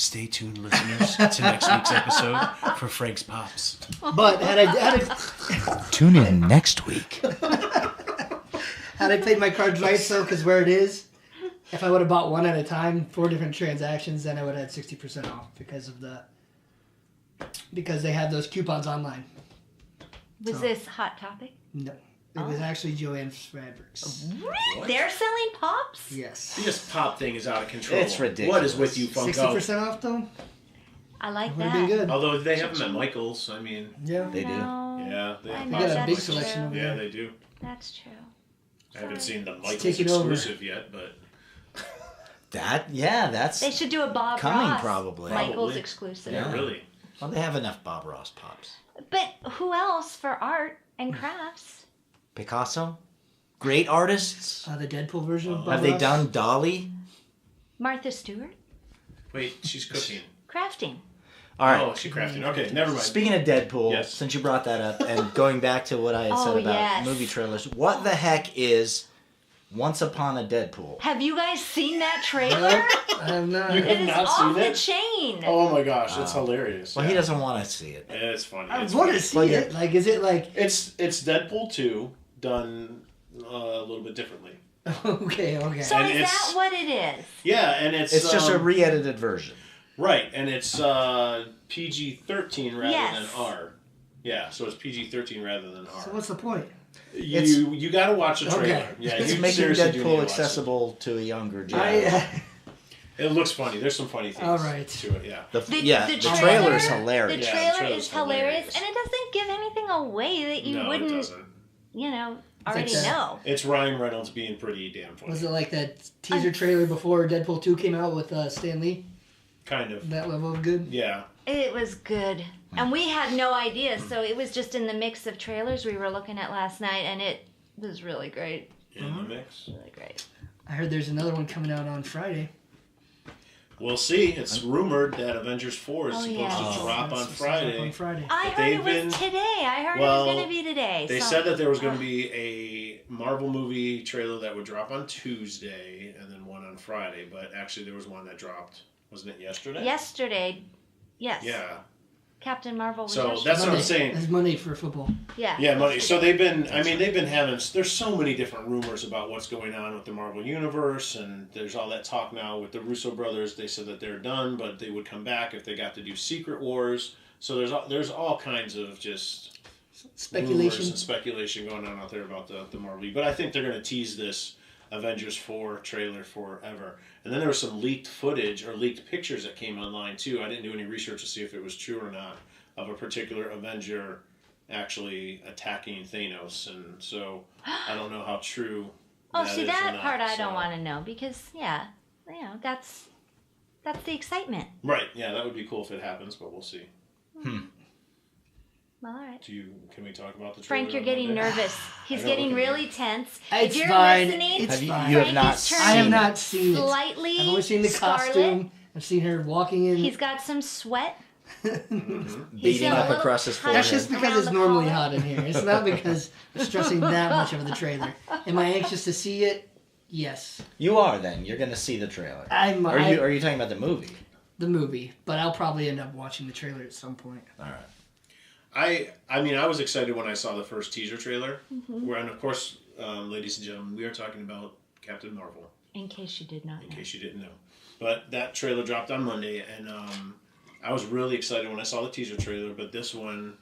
Stay tuned, listeners, to next week's episode for Frank's Pops. But had I Tune in next week. had I played my cards right, so because where it is, if I would have bought one at a time, 4 different transactions, then I would have had 60% off because they had those coupons online. Was So- this Hot Topic? No, it was actually Joann's Fabrics. Really? They're selling pops? Yes. This pop thing is out of control. It's ridiculous. What is with you, Funko? 60% off though. I like Would that. have been good. Although they have them at Michael's. I mean, Yeah. They do. No, yeah, they I have know They got a that's big true. selection over yeah, there. they do. That's true. I haven't seen the Michael's take it over. exclusive yet, but That's. They should do a Bob Coming, Ross probably. Michael's Probably. exclusive. Yeah. really. Well, they have enough Bob Ross pops. But who else for art and crafts? Picasso, great artists. The Deadpool version of Bob Have they Ross. done Dolly? Martha Stewart? Wait, she's cooking. Crafting. All right. Oh, she's crafting. Okay, never mind. Speaking of Deadpool, Yes. since you brought that up, and going back to what I had said Oh, about yes. movie trailers, what the heck is Once Upon a Deadpool? Have you guys seen that trailer? I have not. You- It is not off seen the it? chain. Oh my gosh, it's hilarious. Well, yeah. he doesn't want to see it. It's funny. I It's want funny. to see Well, it. Like, is it like? It's Deadpool 2 done a little bit differently. Okay. So And is it's- that what it is? Yeah, and it's It's just a re-edited version. right, and it's PG-13 rather Yes. than R. Yeah, so it's PG-13 rather than R. So what's the point? You got to watch the trailer. Okay. Yeah, It's you making seriously do need to Deadpool watch it. accessible to a younger generation. It looks funny. There's some funny things All right. to it. Yeah. The trailer is hilarious. The Yeah, the trailer trailer's is hilarious, hilarious. and it doesn't give anything away that you No, it wouldn't, doesn't. already that. know. It's Ryan Reynolds being pretty damn funny. Was it like that teaser trailer before Deadpool 2 came out with Stan Lee? Kind of. That level of good? Yeah. It was good. And we had no idea, so it was just in the mix of trailers we were looking at last night, and it was really great. In the mix. Really great. I heard there's another one coming out on Friday. We'll see. It's rumored that Avengers 4 is Oh, supposed yeah. to drop on It's supposed to drop Friday. on Friday. I But heard it they've was been- today. I heard Well, it was going to be today. They so- said that there was going to be a Marvel movie trailer that would drop on Tuesday and then one on Friday, but actually there was one that dropped. Wasn't it yesterday? Yesterday, yes. Yeah. Captain Marvel was So yesterday. that's what I'm Monday. saying. It's Monday for football. Yeah. Yeah, money. So they've been having, there's so many different rumors about what's going on with the Marvel Universe, and there's all that talk now with the Russo brothers. They said that they're done, but they would come back if they got to do Secret Wars. So there's all kinds of just rumors Speculation. and speculation going on out there about the Marvel League. But I think they're going to tease this Avengers 4 trailer forever. And then there was some leaked footage or leaked pictures that came online too. I didn't do any research to see if it was true or not, of a particular Avenger actually attacking Thanos. And so I don't know how true Oh, that see is or that not, part I so- don't want to know because that's the excitement. Right, yeah, that would be cool if it happens, but we'll see. Well, all right. Can we talk about the trailer? Frank, you're on getting Monday? nervous. He's I know, getting look at really me. tense. It's if you're fine. listening, It's Have you, fine. you have Frank not is seen I have it. not seen it. slightly I've only seen the scarlet. costume. I've seen her walking in. He's got some sweat. He's Beating got a up little across his honey That's forehead. just because around it's the normally collar. hot in here. It's not because I'm stressing that much over the trailer. Am I anxious to see it? Yes. You are then. You're going to see the trailer. I'm. Are you talking about the movie? The movie, but I'll probably end up watching the trailer at some point. All right. I mean, I was excited when I saw the first teaser trailer. Mm-hmm. Where, and of course, ladies and gentlemen, we are talking about Captain Marvel, In case you did not in know. case you didn't know. But that trailer dropped on Monday, and I was really excited when I saw the teaser trailer. But this one,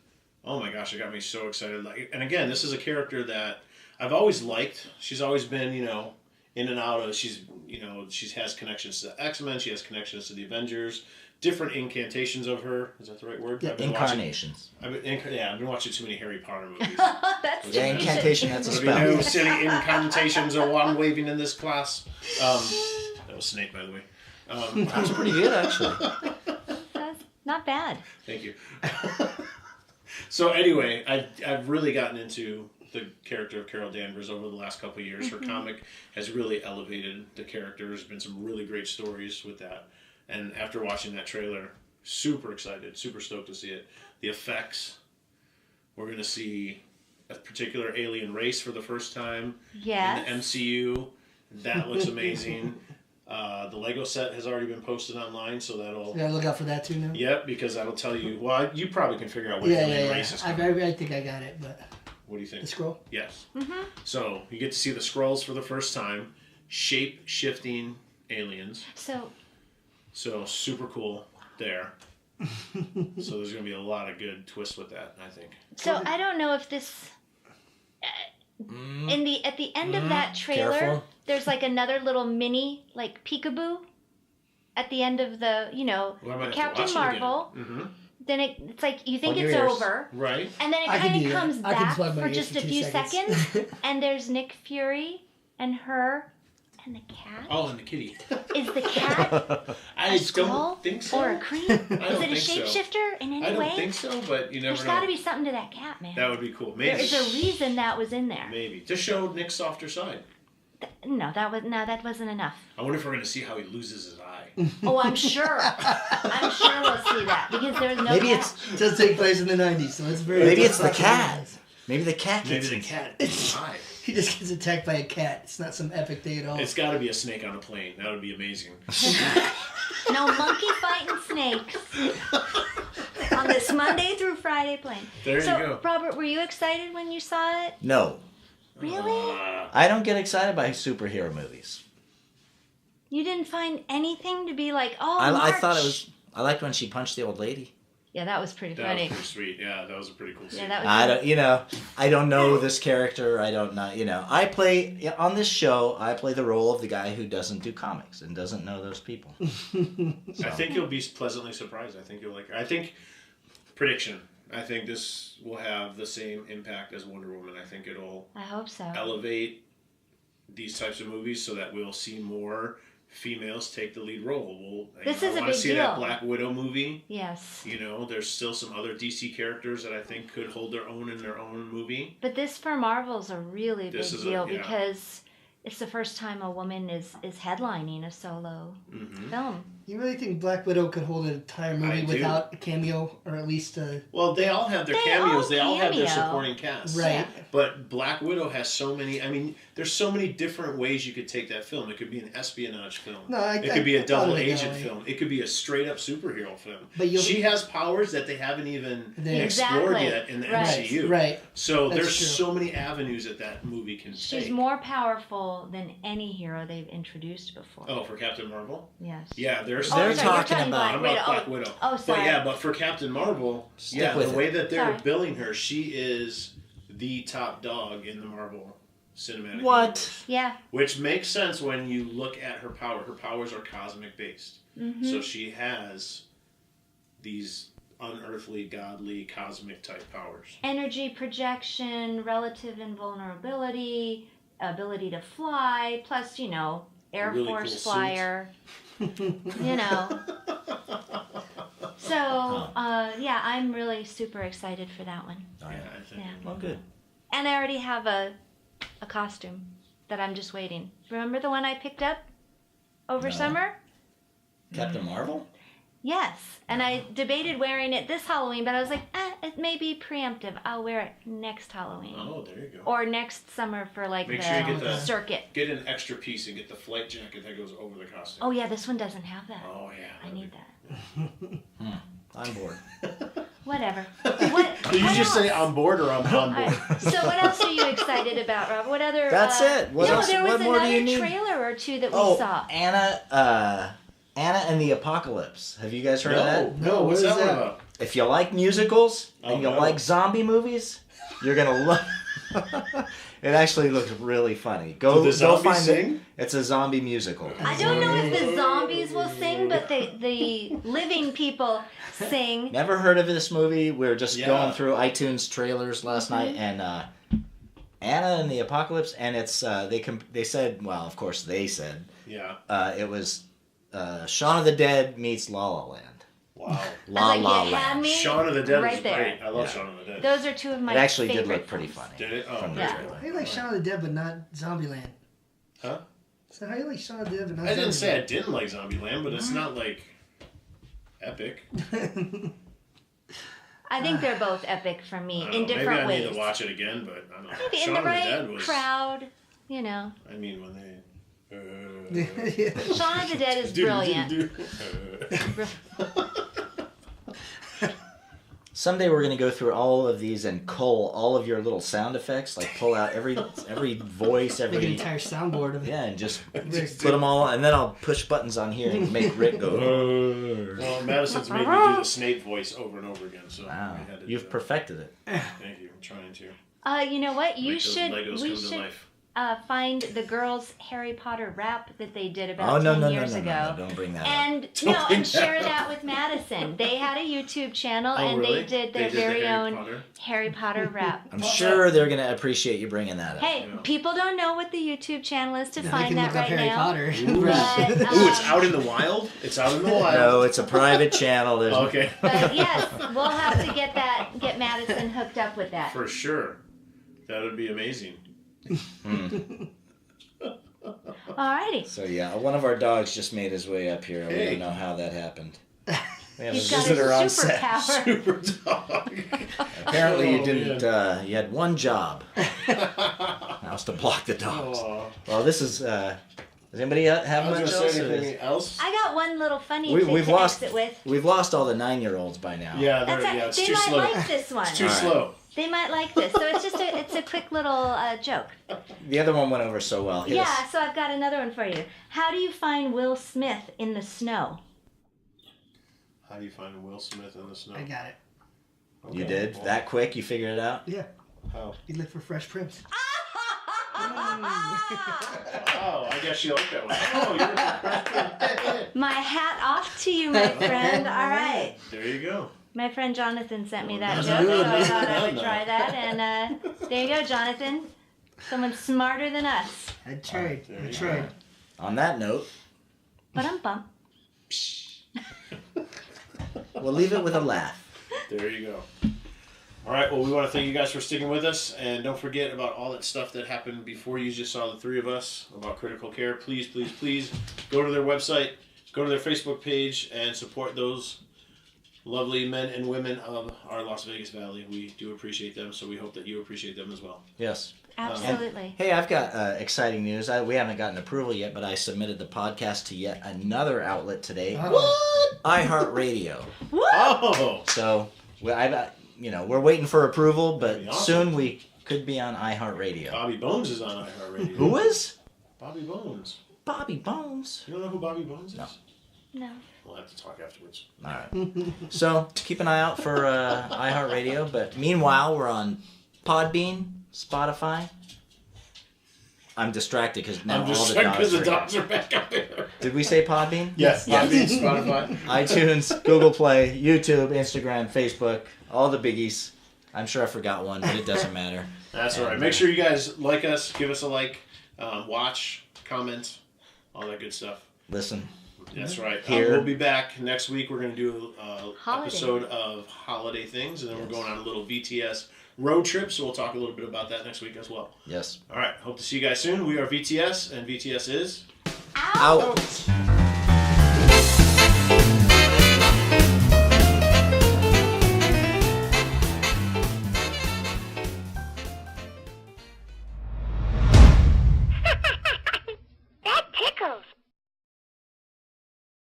oh my gosh, it got me so excited. Like, and again, this is a character that I've always liked. She's always been, in and out of. She has connections to X-Men. She has connections to the Avengers. Different incantations of her. Is that the right word? Yeah, I've been watching- I've I've been watching too many Harry Potter movies. That's Yeah, incantation, that's a There'll be no spell. silly incantations or wand waving in this class. That was Snape, by the way. That's pretty good, actually. That's not bad. Thank you. So anyway, I've really gotten into the character of Carol Danvers over the last couple of years. Her comic has really elevated the character. There's been some really great stories with that. And after watching that trailer, super excited, super stoked to see it. The effects, we're going to see a particular alien race for the first time Yes. in the MCU. That looks amazing. The Lego set has already been posted online, so that'll. Yeah, look out for that too now. Yep, because that'll tell you. Well, you probably can figure out what Yeah, alien race is coming. I think I got it, but What do you think? the scroll. Yes. So you get to see the scrolls for the first time, shape-shifting aliens. So So super cool there. So there's gonna be a lot of good twists with that, I think. So I don't know if this at the end of that trailer, Careful. there's like another little mini like peekaboo at the end of the Well, I might have to Captain watch it again. Marvel. Mm-hmm. Then it's like you think Plug it's your ears. over, Right. and then it I can kind do of that. comes I can back plug my for ears just for a 2 few seconds. seconds, and there's Nick Fury and her and the cat. Oh, and the kitty. Is the cat I a skull don't think so. or a cream? Is don't it a think so. shapeshifter in any I don't way? think so, but you never There's know. got to be something to that cat, man. That would be cool. Maybe. There is a reason that was in there. Maybe to show Nick's softer side. No, that wasn't enough. I wonder if we're gonna see how he loses his eye. Oh, I'm sure. I'm sure we'll see that because there's no. Maybe cat. it's It does take place in the 90s, so it's very. maybe it's the cat. Maybe the cat Maybe gets the it. cat gets an eye. He just gets attacked by a cat. It's not some epic day at all. It's got to be a snake on a plane. That would be amazing. No monkey fighting snakes on this Monday through Friday plane. There so, you go. Robert, were you excited when you saw it? No, Really? I don't get excited by superhero movies. You didn't find anything to be like, oh, I thought it March. was. I liked when she punched the old lady. Yeah, that was pretty That funny. was pretty sweet. Yeah, that was a pretty cool scene. Yeah, that was. I don't. I don't know this character. I don't know. I play on this show. I play the role of the guy who doesn't do comics and doesn't know those people. I think you'll be pleasantly surprised. I think you'll like. I think prediction. I think this will have the same impact as Wonder Woman. I think it'll I hope so. elevate these types of movies so that we'll see more females take the lead role. This I is a wanna big see that deal. Black Widow movie. Yes. There's still some other DC characters that I think could hold their own in their own movie. But this for Marvel's a really This big is deal yeah. because it's the first time a woman is headlining a solo Mm-hmm. film. You really think Black Widow could hold an entire I movie do. without a cameo, or at least a Well, they all have their They cameos. all They all have their cameo. supporting cast. right? Yeah. But Black Widow has so many. I mean, there's so many different ways you could take that film. It could be an espionage film. No, it could be a I thought double of it that agent way. film. It could be a straight up superhero film. But you'll- she has powers that they haven't even They- explored Exactly. yet in the Right. MCU. Right. So That's there's true. so many avenues that movie can She's take. more powerful than any hero they've introduced before. Oh, for Captain Marvel? Yes. Yeah, there's. Oh, They're sorry, you're talking talking about- I'm Black about Black Widow. Widow. Oh, sorry. But yeah, but for Captain Marvel, Stick with the it. way that they're Sorry. billing her, she is the top dog in the Marvel cinematic What? universe. Yeah. Which makes sense when you look at her power. Her powers are cosmic based. Mm-hmm. So she has these unearthly, godly, cosmic type powers. Energy projection, relative invulnerability, ability to fly, plus, Air Really Force cool suits. flyer. So, yeah, I'm really super excited for that one. Yeah, I think. Yeah. Well, good. And I already have a costume that I'm just waiting. Remember the one I picked up over No. summer? Captain Marvel. Yes. And I debated wearing it this Halloween, but I was like, it may be preemptive. I'll wear it next Halloween. Oh, there you go. Or next summer for like Make the sure you get the- circuit. Get an extra piece and get the flight jacket that goes over the costume. Oh, yeah, this one doesn't have that. Oh, yeah. I need that. On board. Whatever. What, Did you what just else? say on board or on All board? right. So what else are you excited about, Rob? What other? That's it. What no, else- there was what more do another you need? trailer or two that we Oh, saw. Anna and the Apocalypse. Have you guys heard of that? No, No, what's what that is one that? about? If you like musicals Oh, and you no. like zombie movies, you're gonna love. It actually looks really funny. Do Go the zombies find sing? it. It's a zombie musical. I don't know if the zombies will sing, but the living people sing. Never heard of this movie. We were just Yeah. going through iTunes trailers last night, and Anna and the Apocalypse, and it's they said, well, of course they said Yeah. it was Shaun of the Dead meets La La Land. Wow. La I was La like, you had Land. me Shaun of the Dead right was there. great. I love Yeah. Shaun of the Dead. Those are two of my It actually did favorite look pretty films. funny Did it? Oh, from the Yeah. trailer. How you like Shaun of the Dead but not Zombieland? Huh? So how you like Shaun of the Dead but not I didn't say I Zombieland? didn't like Zombieland, but it's not like epic. I think they're both epic for me I don't in know. different Maybe I ways. need to watch it again, but I don't know. Maybe Shaun in the of the right Dead was. crowd, I mean, when they Shaun of the Dead is brilliant. Someday we're going to go through all of these and cull all of your little sound effects, like pull out every voice, Make an every entire soundboard of it. yeah, and just put them all, and then I'll push buttons on here and make Rick go. Well, Madison's made me do the Snape voice over and over again, so Wow, we had to you've do perfected it. that. Thank you. I'm trying to. You know what? You Make those should. Legos We come to should life. find the girls' Harry Potter rap that they did Oh about no 10 no no years no, ago. no no! Don't bring that up. And and share that with Madison. They had a YouTube channel Oh, and really? they did their They did the very Harry own Potter? Harry Potter rap. I'm sure they're going to appreciate you bringing that up. Hey, people don't know what the YouTube channel is to They find can that look up right Harry now. Potter. But, Ooh, it's out in the wild? It's out in the wild. No, it's a private channel. There's Okay. But yes, we'll have to get Madison hooked up with that. For sure. That would be amazing. Alrighty. So yeah, one of our dogs just made his way up here. We Hey. don't know how that happened. We have He's a got visitor on his set. superpower. Super dog. Apparently you Oh, didn't. man. You had one job. That was to block the dogs. Aw. Well, this is. Does anybody have I was much gonna else? say or is- anything else? I got one little funny We- thing we've to lost- exit with. We've lost all the 9-year-olds by now. Yeah, That's yeah, it's they too might slow. like this one. It's too All right. slow. They might like this. So it's just it's a quick little joke. The other one went over so well. Hit us. Yeah, so I've got another one for you. How do you find Will Smith in the snow? How do you find Will Smith in the snow? I got it. You Okay, did well, that quick? You figured it out? Yeah. How? You look for Fresh Prince. Oh, I guess you like that one. Oh, you're My hat off to you, my friend. All right. There you go. My friend Jonathan sent me that That's joke, good. so I thought I would Well try that. And there you go, Jonathan. Someone smarter than us. I tried. There I you tried. On that note, But I'm bummed. we'll leave it with a laugh. There you go. All right. Well, we want to thank you guys for sticking with us, and don't forget about all that stuff that happened before you just saw the three of us about critical care. Please, please, please go to their website, go to their Facebook page, and support those lovely men and women of our Las Vegas Valley. We do appreciate them, so we hope that you appreciate them as well. Yes. Absolutely. Hey, I've got exciting news. We haven't gotten approval yet, but I submitted the podcast to yet another outlet today. What? iHeartRadio. Oh, So, we're waiting for approval, but That'd be awesome. soon we could be on iHeartRadio. Bobby Bones is on iHeartRadio. Who is? Bobby Bones. Bobby Bones. You don't know who Bobby Bones is? No. No. We'll have to talk afterwards. All right. So keep an eye out for iHeartRadio. But meanwhile, we're on Podbean, Spotify. I'm distracted because now I'm all just the checking because dogs the are dogs are back up there. Did we say Podbean? Yes, Podbean, Spotify. iTunes, Google Play, YouTube, Instagram, Facebook, all the biggies. I'm sure I forgot one, but it doesn't matter. That's all right. Make sure you guys like us, give us a like, watch, comment, all that good stuff. Listen. That's right. Here. We'll be back next week. We're going to do an Holiday. episode of holiday things, and then we're going on a little VTS road trip, so we'll talk a little bit about that next week as well. Yes. All right. Hope to see you guys soon. We are VTS, and VTS is... Out.